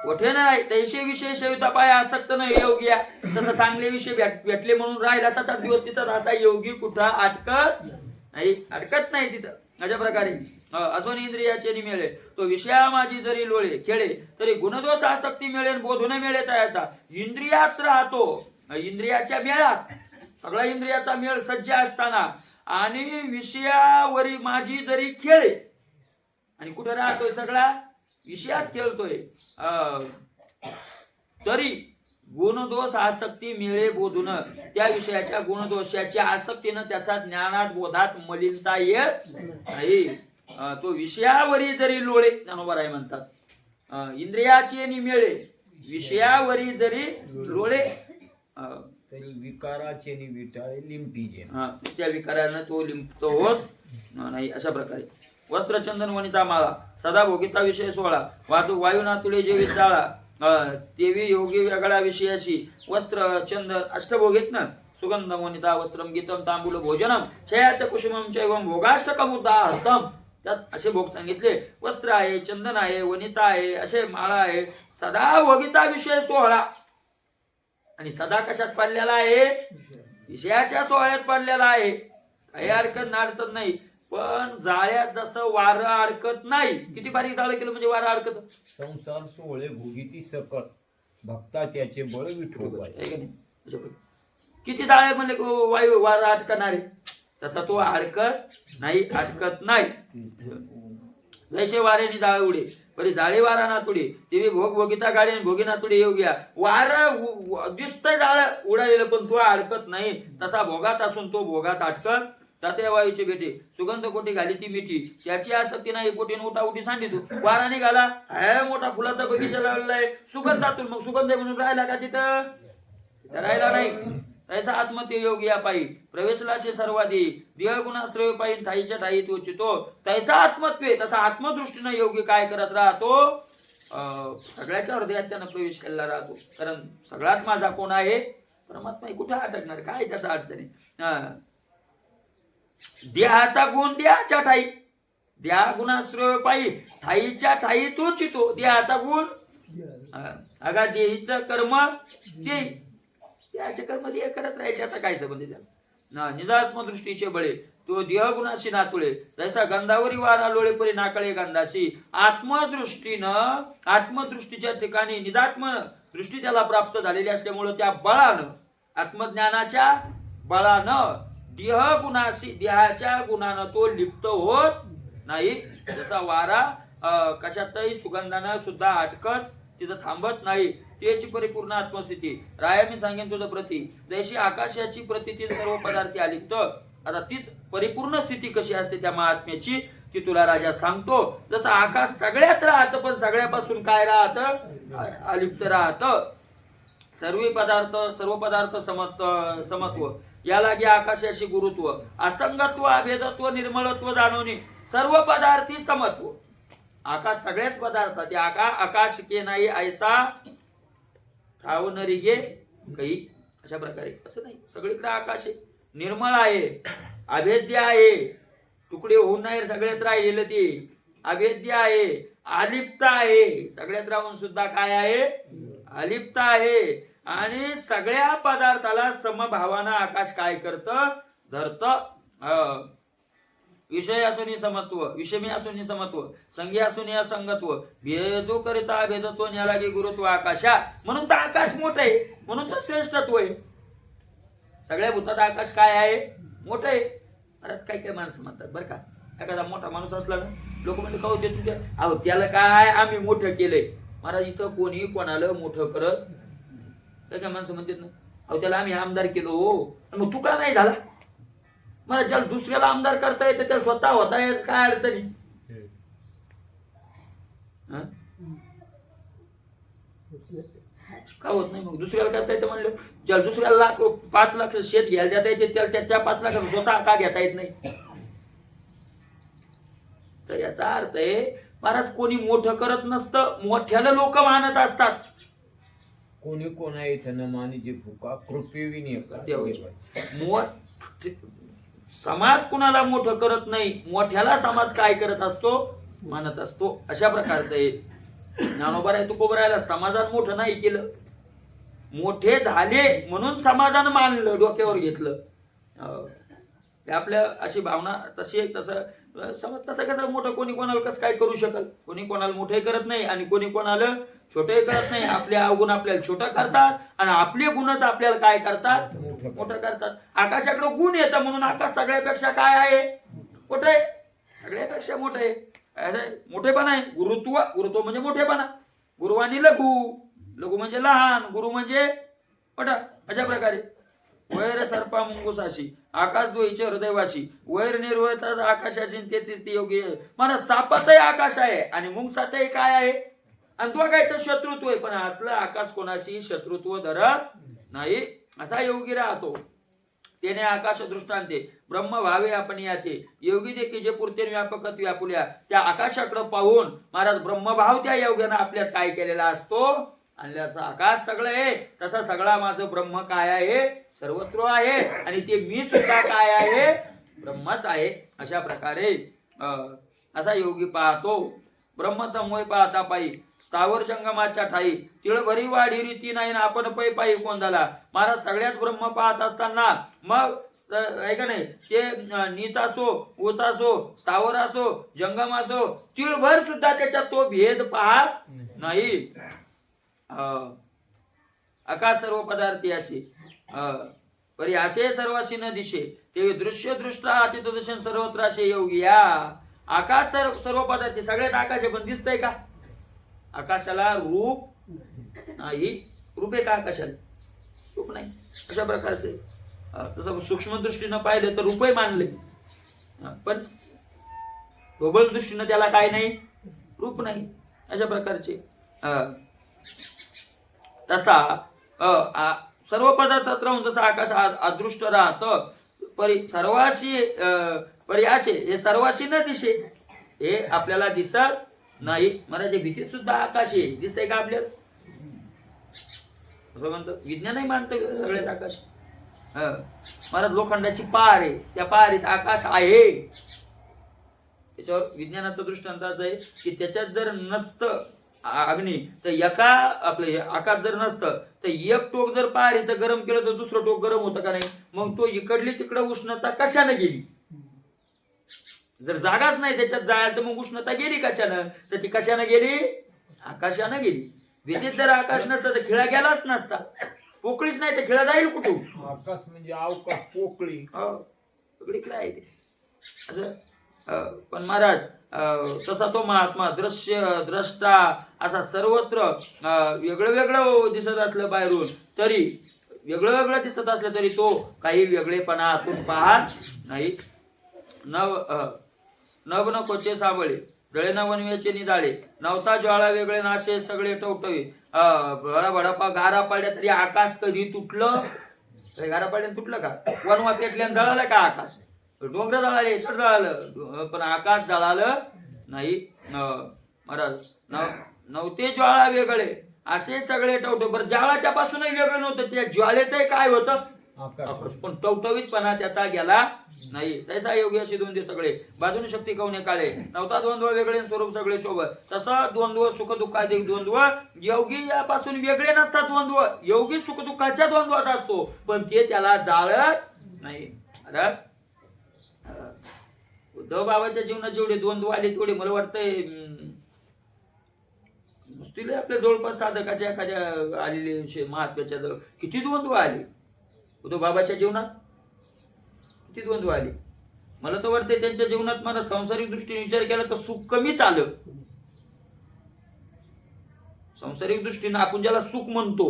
कोठे नाही तैसे विषय सेविता पाय आसक्त नाही योग्या. तसं चांगले विषय भेटले म्हणून राहिला 7-8 दिवस तिथं असा योगी कुठं अडकत नाही, अडकत नाही तिथं. अशा प्रकारे असून इंद्रियाचे निमेळे तो विषया माझी जरी लोळे खेळे तरी गुणदोष आसक्ती मिळेल बोधून मिळे तयाचा. इंद्रियात राहतो, इंद्रियाच्या मेळात, सगळा इंद्रियाचा मेळ सज्ज असताना आणि विषयावरी माझी जरी खेळे, आणि कुठे राहतोय? सगळा विषयात खेळतोय. तरी गुणदोष आसक्ती मिळे बोधून त्या विषयाच्या गुणदोषाच्या आसक्तीनं त्याचा ज्ञानात बोधात मलिनता येत नाही. तो विषयावरी जरी लोळे ज्ञानोबा राय म्हणतात. इंद्रियाचे निमेळे विषयावरी जरी लोळे तरी विकाराचे विटाळे लिंपीचे. त्या विकारानं तो लिंपतो होत नाही. अशा प्रकारे वस्त्रचंदन वनिता माळा सदा भोगिता विषय सोळा वायुना तुळे जेवी जाळा तेवी योगी वेगळा विषयाशी वस्त्र चंदन अष्टभोगीत ना सुगंध वनिता वस्त्रम गीतम तांबूल भोजनम क्षयाच कुसुमम चैवम भोगाष्टकम उदाहतम. त्यात असे भोग सांगितले. वस्त्र आहे, चंदन आहे, वनिता आहे, असे माळा आहे. सदा भोगिता विषय सोहळा, आणि सदा कशात पडलेला आहे? विषयाच्या सोहळ्यात पडलेला आहे. काही अडचण नाही. पण जाळ्यात जसं वारं अडकत नाही. किती बारीक जाळं केलं म्हणजे वारं अडकत? संसार सोहळे भोगिती सकट भक्ता त्याचे बळ विठोबा. किती जाळे म्हणले वायू वारं अडकणार आहे? तसा तो अडकत नाही, अडकत नाही. जैसे वाऱ्याने जाळे उडे बरी जाळे वारा नातुडे तेवी भोग भोगिता गाडी भोगी नातुडे येऊ घ्या. वारं दिसतंय जाळं उडालेलं, पण तो अडकत नाही. तसा भोगात असून तो भोगात अडकत तात्या वायूची भेटे सुगंध कोटी घाली ती मिठी त्याची आसक्ती नाही. कोटी उठा उठी सांडी तू वारा निघाला मोठा फुलाचा बगीचा लावलेला आहे सुगंधातून, मग सुगंध म्हणून राहिला का तिथं? राहिला नाही. तैसा आत्मते योग या पायी प्रवेशलाशे सर्वाधी देह गुणाश्रय पायी ठाईच्या ठाई तोचितो. तैसा आत्मत्वे तसा आत्मदृष्टीनं योगी काय करत राहतो? सगळ्याच्या हृदयात त्यानं प्रवेश केला राहतो. कारण सगळाच माझा कोण आहे? परमात्मा. कुठं अटकणार? काय त्याचा अडचणी? देहाचा गुण देहाच्या ठाई, देहा गुणाश्रय पायी ठाईच्या ठाई तोच येतो. देहाचा गुण अगा देहीचं कर्म देही, देहाचे कर्म देह करत राहील. त्याचा काय संबंध त्याला? निजात्मदृष्टीचे बळे तो देह गुणाशी नातुळे जैसा गंधावरी वारा लोळे परी नाकळे गंधाशी. आत्मदृष्टीनं आत्मदृष्टीच्या ठिकाणी निजात्म दृष्टी त्याला प्राप्त झालेली असल्यामुळे त्या बळानं आत्मज्ञानाच्या बळानं देह गुणाशी देहाच्या गुणानं तो लिप्त होत नाही. जसा वारा कशातही सुगंधानं सुद्धा अटकत तिथं थांबत नाही. त्याची परिपूर्ण आत्मस्थिती. राया मी सांगेन तुझं प्रती जैशी आकाशाची प्रतीतील सर्व पदार्थ आलिप्त आता तीच परिपूर्ण स्थिती कशी असते त्या महात्म्याची ती तुला राजा सांगतो. जसं आकाश सगळ्यात राहतं पण सगळ्यापासून काय राहतं, अलिप्त राहतं. सर्व पदार्थ समत्व या लागे आकाशाशी गुरुत्व, असंगत्व अभेदत्व निर्मळत्व जाणवणे, सर्व पदार्थी समत्व. आकाश सगळ्याच पदार्थात आकाश के नाही ऐसा ठाव न रिगे काही, अशा प्रकारे. असं नाही, सगळीकडे आकाश आहे, निर्मळ आहे, अभेद्य आहे, तुकडे होऊन नाही सगळ्यात राहिलेलं ते अभेद्य आहे, अलिप्त आहे, सगळ्यात राहून सुद्धा काय आहे, अलिप्त आहे. आणि सगळ्या पदार्थाला समभावानं आकाश काय करतं, धरतं. विषय असून समत्व, विषमी असून समत्व, संगी असून असंगत्व, भेदो करिता भेदत्व न्यालागे गुरुत्व आकाशा. म्हणून तर आकाश मोठं आहे, म्हणून तर श्रेष्ठत्व आहे. सगळ्या भूतात आकाश काय आहे, मोठं आहे. बरंच काही काही माणसं म्हणतात बरं का, एखादा मोठा माणूस असला ना, लोक म्हणते का होते तुझ्या, अहो त्याला काय आम्ही मोठं केलंय. महाराज इथं कोणी कोणाला मोठं करत नाही. काय काय माणसं म्हणतात ना, अहो त्याला आम्ही आमदार केलो, हो मग तू का नाही झाला. मला ज्याला दुसऱ्याला आमदार करता येते त्याला स्वतः होता येत काय अडचणी. का होत नाही मग, दुसऱ्याला करता येतं म्हणलं. ज्याला दुसऱ्याला 5 लाख शेत घ्यायला देता येते त्याला त्या 5 लाख स्वतः का घेता येत नाही. तर याचा अर्थ आहे महाराज कोणी मोठं करत नसतं, मोठ्याला लोक मानत असतात. कोणी कोणा इथं न मानीची फुका कृपेविनी समाज कुणाला मोठं करत नाही, मोठ्याला समाज काय करत असतो, मानत असतो. अशा प्रकारचं आहे. ज्ञानोबा तुकोबरायला समाजानं मोठं नाही केलं, मोठे झाले म्हणून समाजानं मानलं, डोक्यावर घेतलं. आपल्या अशी भावना तशी तसं तसं कसं मोठं कोणी कोणाला कसं काय करू शकल. कोणी कोणाला मोठे करत नाही आणि कोणी कोणाला छोटे करत नाही. आपले अवगुण आपल्याला छोटं करतात आणि आपले गुणच आपल्याला काय करतात, मोठं करतात. आकाशाकडे गुण येतं म्हणून आकाश सगळ्यापेक्षा काय आहे, मोठं आहे, सगळ्यापेक्षा मोठं आहे. मोठेपणा आहे, गुरुत्व म्हणजे मोठेपणा. गुरु आणि लघु, लघु म्हणजे लहान, गुरु म्हणजे मोठा. अशा प्रकारे वैर सर्पा मुंगुसाशी आकाश द्वैचे हृदयवाशी, वैर निर्वळतात आकाशाशी तेथील ते योगी. मला सापातही आकाश आहे आणि मुंगसातही काय आहे, आणि तो काय तर शत्रुत्व आहे. पण आतलं आकाश कोणाशी शत्रुत्व धरत नाही, असा योगी राहतो. त्याने आकाश दृष्टांते ब्रह्म भावे आपण याते योगी देखील जे पुरते व्यापकत व्यापुल्या. त्या आकाशाकडे पाहून महाराज ब्रह्मभाव त्या योग्यानं आपल्यात काय केलेला असतो, आणल्याचा. आकाश सगळं आहे, तसा सगळा माझं ब्रह्म काय आहे, सर्वत्र आहे. आणि ते मी सुद्धा काय आहे, ब्रह्मच आहे. अशा प्रकारे असा योगी पाहतो. ब्रह्मसमोय पाहता पायी स्थावर जंगमाच्या ठाई तिळभरी वाढी रीती नाही, आपण पै पायी कोंदाला. महाराज सगळ्यात ब्रह्म पाहत असताना मग आहे का नाही, ते नीच असो, उच असो, स्थावर असो, जंगम असो, तिळभर सुद्धा त्याच्यात तो भेद पाहत नाही. आकाश सर्व पदार्थी असे परी असे सर्वाशी न दिशे ते दृश्य दृष्टा अतिदर्शन सर्वत्र असे योगी. या आकाश सर्व पदार्थी, सगळ्यात आकाश पण दिसतंय का, आकाशाला रूप नाही. रूप आहे का आकाशाला, रूप नाही. अशा प्रकारचे तसं सूक्ष्म दृष्टीनं पाहिलं तर रूपही मानले, पण ढोबळ दृष्टीनं त्याला काय नाही, रूप नाही. अशा प्रकारचे तसा सर्व पदार्थात राहून जसं आकाश अदृष्ट राहतं परी सर्वाशी परी असे हे सर्वाशी न दिशे हे आपल्याला दिसत नाही. मराठी भीतीत सुद्धा आकाश आहे, दिसतंय का आपल्याला. म्हणतो विज्ञानही मानतं सगळ्यात आकाश. महाराज लोखंडाची पार आहे, त्या पारीत आकाश आहे. त्याच्यावर विज्ञानाचं दृष्टांत असं आहे की त्याच्यात जर नसतं अग्नी तर एका आपलं आकाश जर नसतं तर एक टोक जर पारीचं गरम केलं तर दुसरं टोक गरम होतं का नाही. मग तो इकडली तिकडे उष्णता कशाने गेली, जर जागाच नाही त्याच्यात जायला तर मग उष्णता गेली कशानं, तर ती कशाने गेली, आकाशानं गेली. विजेत जर आकाश नसतं तर खिळा गेलाच नसता. पोकळीच नाही तर खिळा जाईल कुठून. आकाश म्हणजे अवकाश, पोकळी सगळीकडे आहे ते असं. पण महाराज तसा तो महात्मा दृश्य द्रष्टा असा सर्वत्र वेगळं वेगळं दिसत असलं बाहेरून तरी वेगळं वेगळं दिसत असलं तरी तो काही वेगळेपणा आतून पाहत नाही. नव नकोचे साबळे जळे न बनव्याचे निजाळे नवता ज्वाळा वेगळे नाशे सगळे टवटवे भडा भडापा गारा पाड्या तरी आकाश कधी तुटलं. गारा पाड्याने तुटलं का? वनवा पेटल्याने जळालं का आकाश? डोंगर जळाले तर जळालं पण आकाश जळालं नाही. महाराज नवते ज्वाळा वेगळे असे सगळे टवटवे. बरं ज्वाळाच्या पासूनही वेगळं नव्हतं, त्या ज्वालेतही काय होतं? आकाश. पण टवटवीतपणा त्याचा गेला नाही. तैसा योगी अशी द्वंद्व सगळे बाजून शक्ती कवने काळे नवता द्वंद्व वेगळे स्वरूप सगळे शोभत. तसं द्वंद्व सुख दुःखाधिक द्वंद्व योगी यापासून वेगळे नसतात. द्वंद्व योगी सुख दुःखाच्या द्वंद्वात असतो पण ते त्याला जाळत नाही. उद्धव बाबाच्या जीवनात जेवढे द्वंद्व आले तेवढे मला वाटतंय नुसतीले आपल्या जवळपास साधकाच्या एखाद्या आलेले महात्म्याच्या किती द्वंद्व आले उद्धव बाबाच्या जीवनात, किती द्वंद्व आले. मला तर वाटतंय त्यांच्या जीवनात मला सांसारिक दृष्टीने विचार केला तर सुख कमीच आलं. सांसारिक दृष्टीनं आपण ज्याला सुख म्हणतो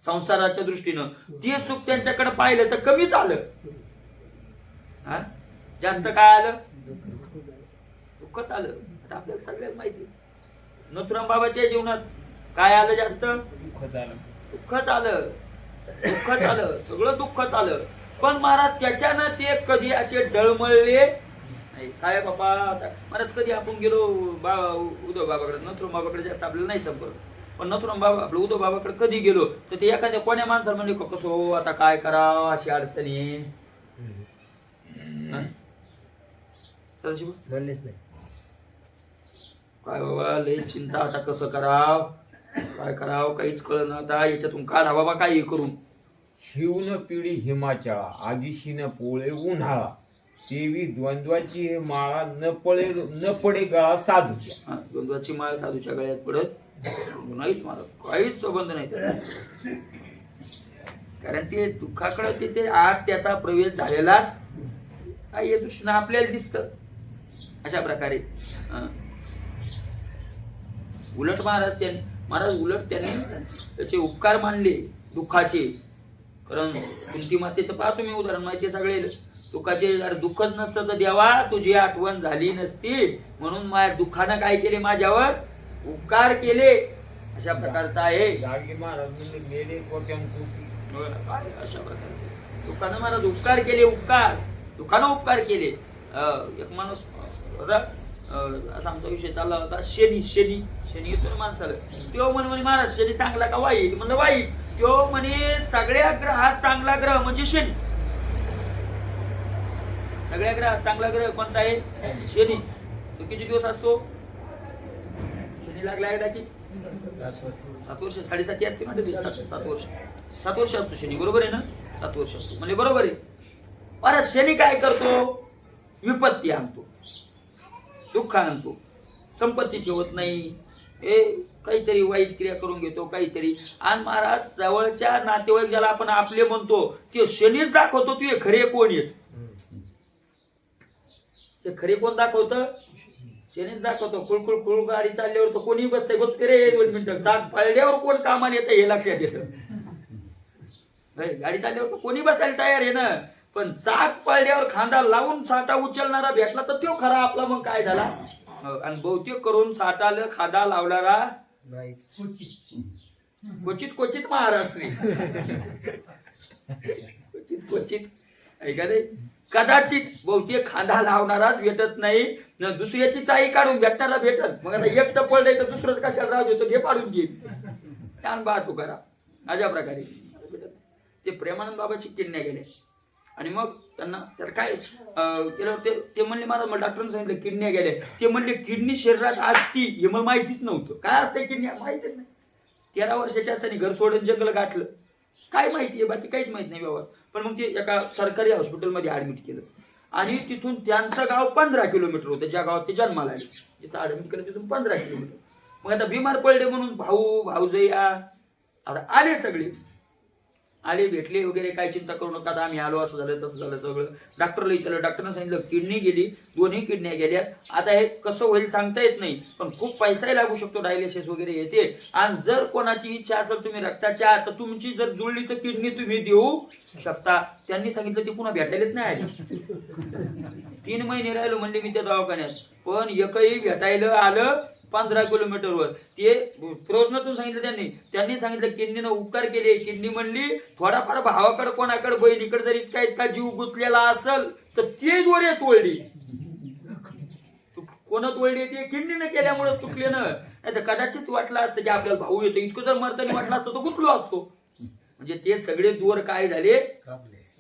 संसाराच्या दृष्टीनं ते सुख त्यांच्याकडे पाहिलं तर कमीच आलं. जास्त काय आलं? दुःखच आलं. आता आपल्याला सगळ्याला माहिती नथुराम बाबाच्या जीवनात काय आलं? जास्त दुःखच आलं. दुःखच आलं, सगळं दुःखच आलं. पण महाराज त्याच्यानं ते कधी असे डळमळले नाही. काय बाबा महाराज कधी आपण गेलो उद्धव बाबाकडे, नथुराम बाबाकडे जास्त आपल्याला नाही संपर्क, पण नथुराम बाबा आपलं उद्धव बाबाकडे कधी गेलो तर ते एखाद्या कोण्या माणसाला म्हणजे कसो आता काय करावं अशी अडचणी म्हणलेच नाही. काय बाबा लय चिंता, आता कसं कराव काय करावं काहीच कळलं ना. आता याच्यातून काढा बाबा काही करून. शिवण पिढी हिमाचळा आगिशीन पोळे उन्हाळा देवी द्वंद्वाची हे माळा न पडे गळा साधूच्या. द्वंद्वाची माळ साधूच्या गळ्यात पडत नाहीच. मला काहीच संबंध नाही. कारण ते दुःखाकडे तिथे आत त्याचा प्रवेश झालेलाच काही या दृष्टीनं आपल्याला दिसतं. अशा प्रकारे उलट महाराज त्यांनी त्याचे उपकार मानले दुःखाचे. कारण कुंती मातेचं पहा तुम्ही उदाहरण माहिती सगळे दुःखाचे. अरे दुःखच नसतं तर देवा तुझी आठवण झाली नसती म्हणून माझ्या दुःखानं काय केले? माझ्यावर उपकार केले. अशा प्रकारचा आहे. महाराज गेले अशा प्रकारे दुःखानं महाराज उपकार केले. दुःखानं उपकार केले. एक माणूस होता असा आमचा विषय चालला होता शनी येतो ना माणसाला. तो म्हणे महाराज शनी चांगला का वाईट? म्हणलं वाईट. तो म्हणे सगळ्या ग्रहात चांगला ग्रह म्हणजे शनी. सगळ्या ग्रहात चांगला ग्रह कोणता आहे? शनी. तो किती दिवस असतो? शनी लागला एकदा की 7 वर्ष 7.5 असते म्हणजे 7 वर्ष असतो शनी. बरोबर आहे ना? 7 वर्ष असतो म्हणजे बरोबर आहे. अरे शनी काय करतो? विपत्ती आणतो, दुःख आणतो, संपत्ती ठेवत नाही, काहीतरी वाईट क्रिया करून घेतो काहीतरी. आणि महाराज जवळच्या नातेवाईक ज्याला आपण आपले म्हणतो ते शनीच दाखवतो तू खरे कोण येत. ते खरे कोण दाखवतं? शनीच दाखवतो. खुळखुळ गाडी चालल्यावर तर कोणी बसतंय बसते रे 2 मिनिटं. चाक पळल्यावर कोण कामाला येतं हे लक्षात येतं. गाडी चालल्यावर तर कोणी बसायला तयार आहे ना, पण चाक पळल्यावर खांदा लावून साठा उचलणारा भेटला तर तो खरा आपला. मग काय झाला? आणि बहुतेक करून साठाला खांदा लावणारा क्वचित महाराष्ट्री क्वचित ऐका रे. कदाचित बहुतेक खांदा लावणाराच भेटत नाही. दुसऱ्याची चाई काढून भेटणारा भेटत. मग आता एक तर पडलंय तर दुसरंच कशाला राहू देतो घे पाडून घे छान बा तू करा. अशा प्रकारे ते प्रेमानंद बाबाची किडण्या गेल्या. आणि मग त्यांना त्यात काय केलं ते म्हणले मला डॉक्टरांनी सांगितलं किडन्या गेल्या. ते म्हणले किडनी शरीरात असती हे मला माहितीच नव्हतं. काय असतंय किडनी माहितीच नाही. 13 वर्षाच्या असताना घर सोडून जंगल गाठलं. काय माहिती आहे बाकी काहीच माहित नाही व्यवहार. पण मग ते एका सरकारी हॉस्पिटलमध्ये ऍडमिट केलं आणि तिथून त्यांचं गाव 15 किलोमीटर होतं ज्या गावात ते जन्माला आले. तिथं ऍडमिट केलं तिथून 15 किलोमीटर. मग आता बिमार पडले म्हणून भाऊ भाऊजया आता आले सगळे. आले भेटले वगैरे काय चिंता करू नका आता आम्ही आलो, असं झालं तसं झालं सगळं. डॉक्टरला विचारलं, डॉक्टरनं सांगितलं किडनी गेली, दोन्ही किडन्या गेल्या. आता हे कसं होईल सांगता येत नाही, पण खूप पैसाही लागू शकतो, डायलिसिस वगैरे येते. आणि जर कोणाची इच्छा असेल तुम्ही रक्ताच्या, तर तुमची जर जुळली तर किडनी तुम्ही देऊ शकता. त्यांनी सांगितलं ती पुन्हा भेटायलाच नाही आली. 3 महिने राहिलो म्हणले मी त्या दवाखान्यात, पण एकही भेटायला आलं 15 किलोमीटरवर. ते प्रश्नातून सांगितलं त्यांनी सांगितलं किडनीनं उपकार केले. किडनी म्हणली थोडाफार भावाकडे कोणाकडे बहिणीकडे जर इतका इतका जीव गुंतलेला असेल तर ते दोरे तोडली. कोण तोडली? ते किडनीनं केल्यामुळे चुकले ना. नाही तर कदाचित वाटलं असतं की आपल्याला भाऊ येतो, इतकं जर मरताना वाटलं असतं तर गुंतलो असतो. म्हणजे ते सगळे दोर काय झाले,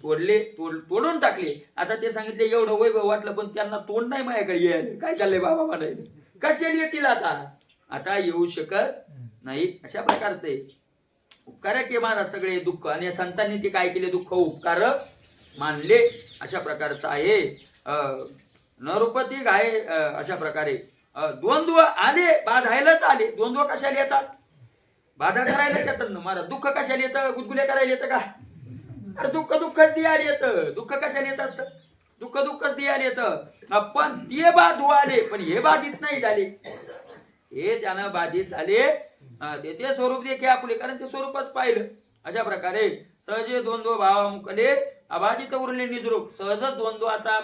तोडून टाकले. आता ते सांगितले एवढं वैभव वाटलं, पण त्यांना तोंड नाही माझ्याकडे यायला. काय चाललंय बाबा म्हणायला, कशाला येतील आता येऊ शकत नाही. अशा प्रकारचे उपकार के महाराज सगळे दुःख, आणि संतांनी ते काय केले, दुःख उपकार मानले. अशा प्रकारचं आहे. नरुपती गाय अशा प्रकारे द्वंद्व आले, बाधायलाच आले. द्वंद्व कशाला येतात? बाधा करायलाच येतात ना महाराज. दुःख कशाला येतं? गुदगुल्या करायला येतं का? अरे दुःखच द्यायला येतं. दुःख कशाला येत असतं? दुःखच द्यायला येतं. पण ते बाधू आले, पण हे बाधित नाही झाले. हे त्यानं बाधित झाले. ते स्वरूप देखील आपुले, कारण ते स्वरूपच पाहिलं. अशा प्रकारे सहजे द्वंद्व भावा मुकले, अबाधित उरले निद्रूप. सहजच द्वंद्वाचा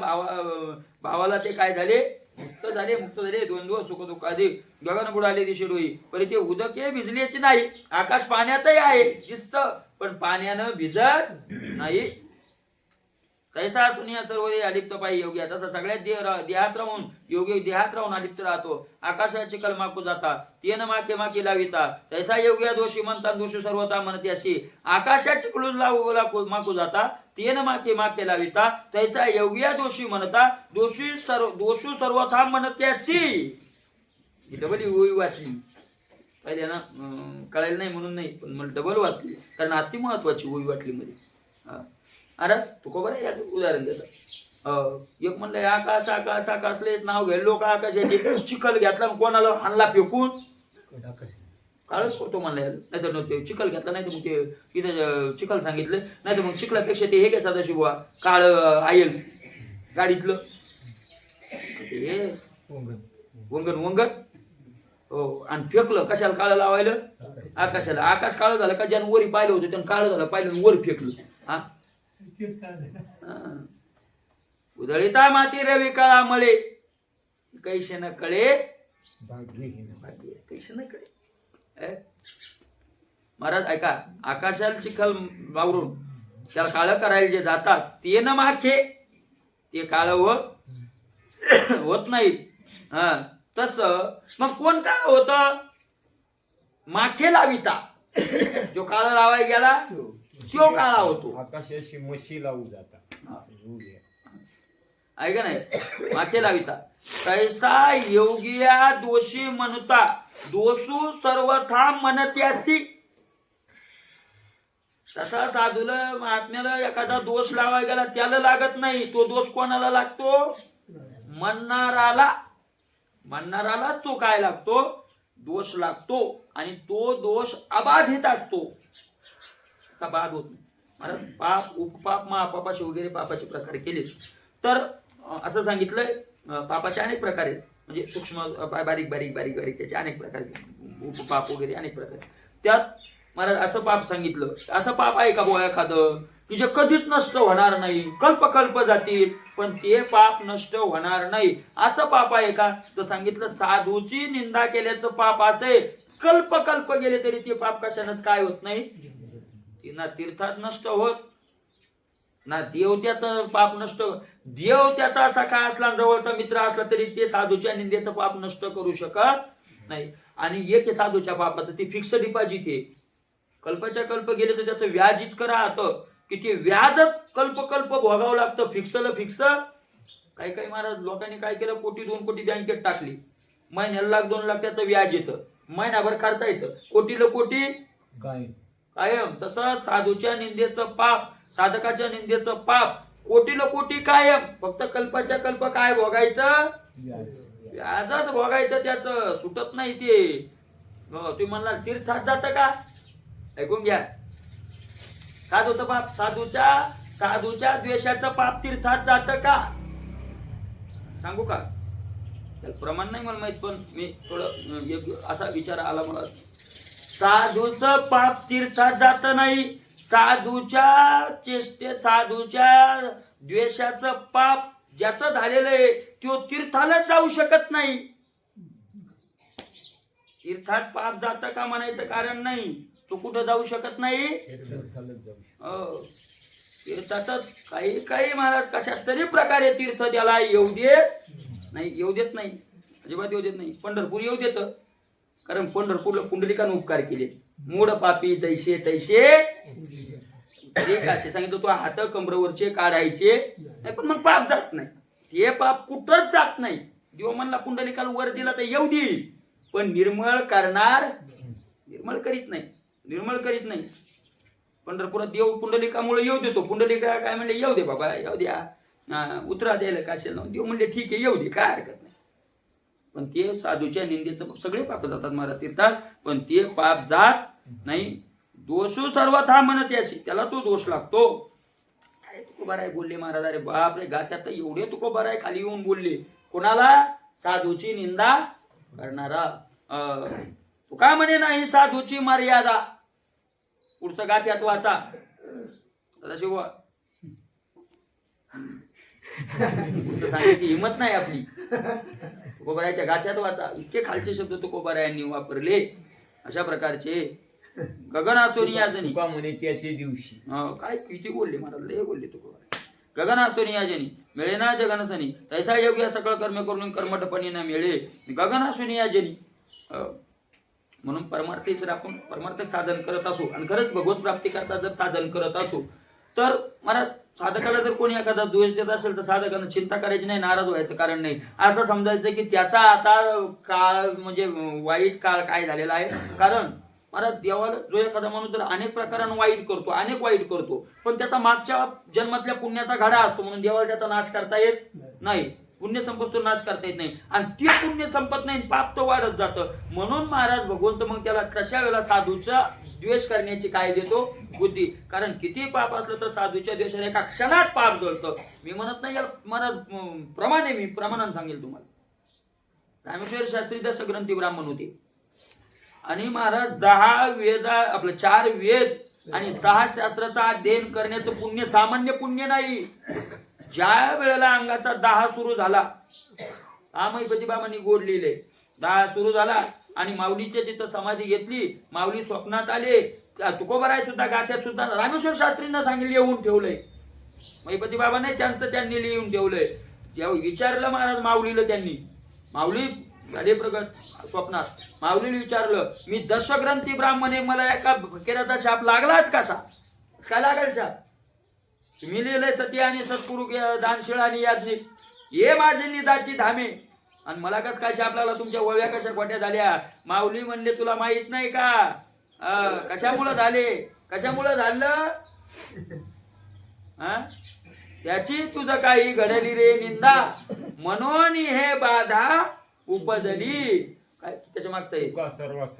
भावाला ते काय झाले, मुक्त झाले. द्वंद्व सुख दुःख आधी गगन बुडाले दिशे डोई, पण ते उदक हे भिजण्याचे नाही. आकाश पाण्यातही आहे दिसत, पण पाण्यानं भिजत नाही. तैसा सुनिया सर्व अलिप्त पायी योग्य. तसं सगळ्यात देहात राहून योगी देहात राहून अलिप्त राहतो. आकाशाची कलमाकू जाता तेन माके माके लाविता, तैसा योग्य दोषी म्हणता दोषी सर्वता म्हणते अशी. आकाशाची कुलून माकू जाता तेन माके माके लाविता, तैसा योग्य दोषी म्हणता दोषू सर्वथा म्हणते अशी. डबल ओळी वाचली पहिले ना, कळायला नाही म्हणून नाही, पण मला डबल वाचली कारण अति महत्वाची ओळी वाटली मध्ये. अरे तुको बरं याचं उदाहरण देतात. एक म्हणलं आकाश आकाश आकाशले नाव घ्यायला लोक आकाशाचे चिखल घेतला, कोणाला आणला फेकून काळच करतो म्हणला. नाही तर ते चिखल घेतला, नाही तर मग ते तिथे चिखल सांगितलं, नाही तर मग चिखलापेक्षा ते हे घ्यायचा तशी बुवा काळ आयल गाडीतलं ते वंगण हो, आणि फेकलं. कशाला काळ लावायला? आकाशाला. आकाश काळ झालं का ज्यानं वरी पाहिलं होतं त्यानं काळ झालं पाहिलं, वर फेकलं. हा उधळीता माती रवी काळा मळे, कैसे न कळे कैसे न कळे. महाराज ऐका, आकाशाला चिखल वावरून त्याला काळ करायला जे जातात ते न माखे ते काळ होत नाही. तस मग कोण काळ होत? माखे लाविता, जो काळ लावाय गेला तो काळा होतो. आकाशाशी मशी लावू जाता ऐका नाही, माखे लाविता. तैसा योगिया दोषी म्हणता दोषू सर्वथा म्हणत्यासी. तसा साधूला महात्म्याला एखादा दोष लावाय गेला त्याला लागत नाही. तो दोष कोणाला लागतो? म्हणणारालाच तो काय लागतो? दोष लागतो. आणि तो दोष अबाधित असतो, बाद होत नाही. पाप उपपाप महापापाचे वगैरे पापाचे प्रकार केले तर असं सांगितलंय. पापाचे अनेक प्रकार आहेत, म्हणजे सूक्ष्म बारीक बारीक बारीक बारीक त्याचे अनेक प्रकार, उपपाप वगैरे अनेक प्रकार. त्यात महाराज असं पाप सांगितलं. असं पाप आहे का बुवा एखादं की जे कधीच नष्ट होणार नाही, कल्प जातील पण ते पाप नष्ट होणार नाही, असं पाप आहे का? तर सांगितलं साधूची निंदा केल्याचं पाप असे कल्प गेले तरी ते पाप कशानंच काय होत नाही, ना तीर्थात नष्ट होत, ना देवत्याचं पाप नष्ट. देव त्याचा सखा असला, जवळचा मित्र असला तरी ते साधूच्या निंदेचं पाप नष्ट करू शकत नाही. आणि एक साधूच्या पापाचं ते फिक्स डिपॉझिट आहे. कल्पच्या कल्प गेले तर त्याचं व्याज इतकं राहतं की ते व्याजच कल्प भोगावं लागतं. फिक्स काही महाराज लोकांनी काय केलं, 1 कोटी 2 कोटी बँकेत टाकली, महिन्याला 1 लाख 2 लाख त्याचं व्याज येतं, महिनाभर खर्चायचं, कोटीला कोटी कायम. तसं साधूच्या निंदेचं पाप, साधकाच्या निंदेचं पाप कोटीला कोटी कायम. फक्त कल्पाच्या कल्प काय भोगायचं? व्याजच भोगायचं, त्याचं सुटत नाही ते. तुम्ही म्हणला तीर्थात जात का? ऐकून घ्या. साधूचं पाप साधूच्या द्वेषाचं पाप तीर्थात जातं का सांगू का त्याला प्रमाण नाही मला माहित पण मी थोडं असा विचार आला मला साधूचं पाप तीर्थात जात नाही साधूच्या द्वेषाचं पाप ज्याचं झालेलं आहे तो तीर्थालाच जाऊ शकत नाही तीर्थात पाप जातं का म्हणायचं कारण नाही तो कुठं जाऊ शकत नाही तीर्थातच काही काही महाराज कशात तरी प्रकारे तीर्थ त्याला येऊ देत नाही अजिबात येऊ देत नाही पंढरपूर येऊ देत कारण पंढरपूरला पुंडलिकाने उपकार केले मूड पापी जैसे तैसे असे सांगितलं तो हात कमरवरचे काढायचे नाही पण मग पाप जात नाही ते पाप कुठंच जात नाही देव म्हणला पुंडलिकाला वर दिला तर येऊ देईल पण निर्मळ करीत नाही पंढरपुरात देव पुंडलिकामुळे येऊ देतो पुंडलिका काय म्हणले येऊ दे बाबा येऊ द्या उतरा द्यायला काशेला देव म्हणले ठीक आहे येऊ दे काय हरकत नाही पण ते साधूच्या निंदेचं सगळे पाप जातात महाराज तीर्थात पण ते पाप जात नाही दोषू सर्वथा म्हणत याशी त्याला तो दोष लागतो काय तुकोबाराय बोलले महाराज अरे बाप रे गात्यात एवढे तुकोबाराय खाली येऊन बोलले कोणाला साधूची निंदा करणारा तू काय म्हणे नाही साधूची मर्यादा पुढचं गाथ्यात वाचा शिवा सांगायची हिंमत नाही आपली तुकोबारायच्या गाथ्यात वाचा इतके खालचे शब्द तुकोबारायांनी वापरले अशा प्रकारचे गगनासोनी याजनी तुका म्हणे त्याचे दिवशी काय किती बोलले महाराज लय बोलले तुकोबाराय गगनासोनी याजनी मिळे ना जगनसनी तैसा योग्य सकळ कर्म करून कर्मठपणी न मिळे गगनासोनी याजनी म्हणून परमार्थिक जर आपण परमार्थिक साधन करत असू आणि खरंच भगवत प्राप्ती करता जर साधन करत असू तर मला साधकाला जर कोणी एखादा द्वेष देत असेल तर साधकानं चिंता करायची नाही नाराज व्हायचं कारण नाही असं समजायचं की त्याचा आता काळ म्हणजे वाईट काळ काय झालेला आहे कारण मला देवाला जो एखादा माणूस जर अनेक प्रकारानं अनेक वाईट करतो पण त्याचा मागच्या जन्मातल्या पुण्याचा घडा असतो म्हणून देवाला त्याचा नाश करता येत नाही पुण्य संपतो नाश करता येत नाही आणि ते पुण्य संपत नाही पाप तो वाढत जातं म्हणून महाराज भगवंत मग त्याला तशा वेळेला साधूचा द्वेष करण्याची काय देतो बुद्धी कारण किती पाप असलं तर साधूच्या द्वेषाने एका क्षणात पाप जळतं मी म्हणत नाही मला मी प्रमाणाने सांगेल तुम्हाला रामेश्वर शास्त्री दश ग्रंथी ब्राह्मण होते आणि महाराज 10 वेद आपलं 4 वेद आणि 6 शास्त्राचा अध्ययन करण्याचं पुण्य सामान्य पुण्य नाही ज्या वेळेला अंगाचा 10 सुरू झाला आमयपती बाबांनी गोड लिहिले 10 सुरू झाला आणि माऊलीच्या तिथं समाधी घेतली माऊली स्वप्नात आले तुकोबाराय सुद्धा गाथ्यात सुद्धा रामेश्वर शास्त्रींना सांगितले येऊन ठेवलंय महिपती बाबा नाही त्यांनी लिहून ठेवलंय जेव्हा विचारलं महाराज माऊलीला त्यांनी माऊली झाले प्रगट स्वप्नात माऊलीला विचारलं मी दशग्रंथी ब्राह्मण आहे मला एका फकीराचा शाप लागलाच कसा काय लागेल शाप तुम्ही लिहिलंय सती आणि सत्पुरु दानशीळ आणि याज्ञिक ये माझे निदाची धामे आणि मला कस काय शाप लागला तुमच्या वळव्या कशा खोट्या झाल्या माऊली म्हणले तुला माहित नाही का कशामुळे झालं त्याची तुझं काही घडली रे निंदा म्हणून हे बाधा उपजली काय त्याच्या मागचं आहे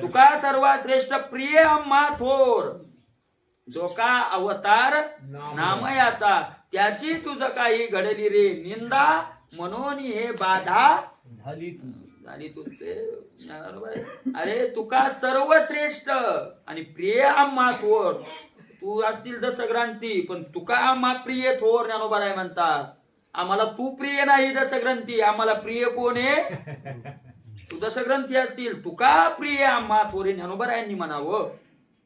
तुका सर्व श्रेष्ठ प्रिय अम्मा थोर जो का अवतार नामयाचा त्याची तुझं काही घडली रे निंदा म्हणून हे बाधा झाली तुझे अरे तुका सर्वश्रेष्ठ आणि प्रिय आम्हा थोर तू असतील दशग्रंथी पण तुका आम्हा प्रिय थोर ज्ञानोबाराय म्हणतात आम्हाला तू प्रिय नाही दशग्रंथी आम्हाला प्रिय कोण आहे तू दशग्रंथी असतील तुका प्रिय आम्हा थोरे ज्ञानोबारायांनी म्हणावं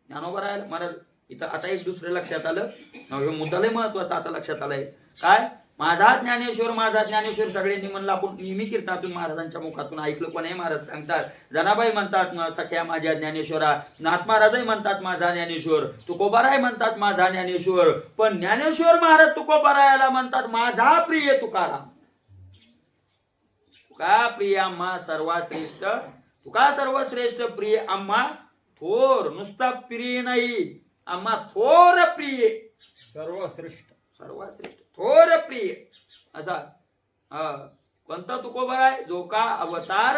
ज्ञानोबाराय महाराज इथं आता एक दुसरं लक्षात आलं हे मुद्दालय महत्वाचं आता लक्षात आलंय काय माझा ज्ञानेश्वर सगळ्यांनी म्हणलं आपण नेहमी कीर्तनातून महाराजांच्या मुखातून ऐकलं पण हे महाराज सांगतात जनाबाई म्हणतात सख्या माझ्या ज्ञानेश्वरा नाथ महाराजही म्हणतात माझा ज्ञानेश्वर तुकोबाराय म्हणतात माझा ज्ञानेश्वर पण ज्ञानेश्वर महाराज तुकोबारायाला म्हणतात माझा प्रिय तुकाराम तुका प्रिय आम्हा सर्वश्रेष्ठ तुका सर्वश्रेष्ठ प्रिय आम्हा थोर नुसता प्रिय नाही आम्हा थोर प्रिय सर्वश्रेष्ठ थोर प्रिय असा कोणता तुकोबाराय जो का अवतार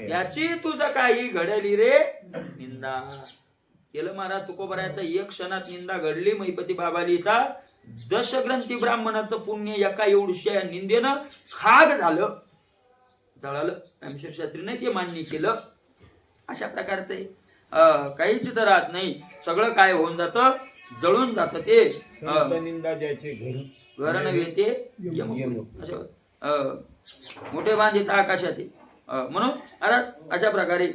याची तुझं काही घडली रे निंदा केलं महाराज तुकोबरायाचा एक क्षणात निंदा घडली मैपती बाबाली इथं दशग्रंथी ब्राह्मणाचं पुण्य एका एवढ्या निंदेनं खाग झालं, जळालं. रामेश्वर शास्त्रीने ते मान्य केलं. अशा प्रकारचे काहीच तिथं राहत नाही, सगळं काय होऊन जातं, जळून जातं. ते संत निंदा ज्याचे घर नव्हे ते यमपुरी. मोठे बांधित आकाशात म्हणून महाराज अशा प्रकारे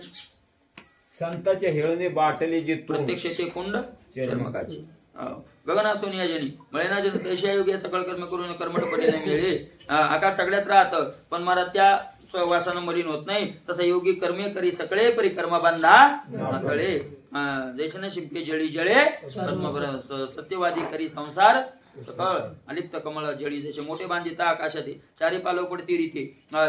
संताच्या हेळने बाटले जे तोंड प्रत्यक्ष ते कुंड चर्मकाचे गगना सोनिया जनी मळेना जन तैशा योग्य सकळ कर्म करून कर्मठ पडले मिळे. आकाश सगळ्यात राहतं पण मला त्या वासानं मलिन होत नाही. तसं योगी कर्मे करी सकळे परी कर्म बांधा तळे. जैसन शिंपे जळी जळे सत्यवादी करी संसार सकळ. अलिप्त कमळ जळी जसे मोठे बांधिता आकाशात चारी पालव पडती रीते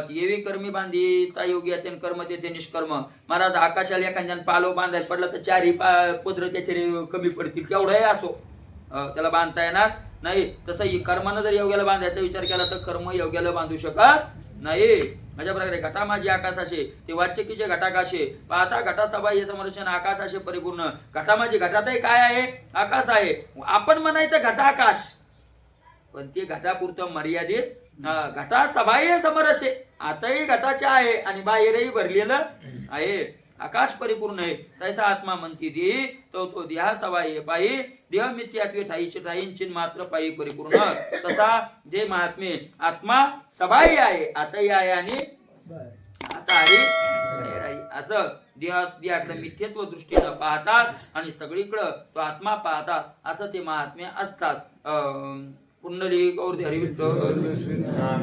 येवी कर्मी बांधिता योगी अत्यंत कर्म ते निष्कर्म. महाराज आकाशाला एखाद्यानं पालव बांधायला पडला तर चारी पदर त्याचे कमी पडतील, केवढाही असो त्याला बांधता येणार नाही. तसं कर्मानं जर योग्याला बांधायचा विचार केला तर कर्म योग्याला बांधू शकत नाही. अशा प्रकारे घटा माझी आकाशाशे ते वाच्यकीचे घटाकाशे पाहता घटासभा हे समर्शन आकाशाशे परिपूर्ण. घटा माझी घटातही काय आहे, आकाश आहे. आपण म्हणायचं घटाकाश पण ते घटापुरतं मर्यादित. घटा सभा हे समरसे आताही घटाचे आहे आणि बाहेरही भरलेलं आहे. आकाश परिपूर्ण आहे तैसा आत्मा म्हणती देही तो देहा सभा हे पायी देह मिथ्यात्वे ठाईचे ठाईंची मात्र पायी परिपूर्ण. तसा जे महात्मे आत्मा सभाही आहे, आताही आहे आणि आता आहे असं देहाकडे मिथ्यत्व दृष्टीनं पाहतात आणि सगळीकडं तो आत्मा पाहतात असं ते महात्मे असतात. पुंडलिक और हरिविष्णू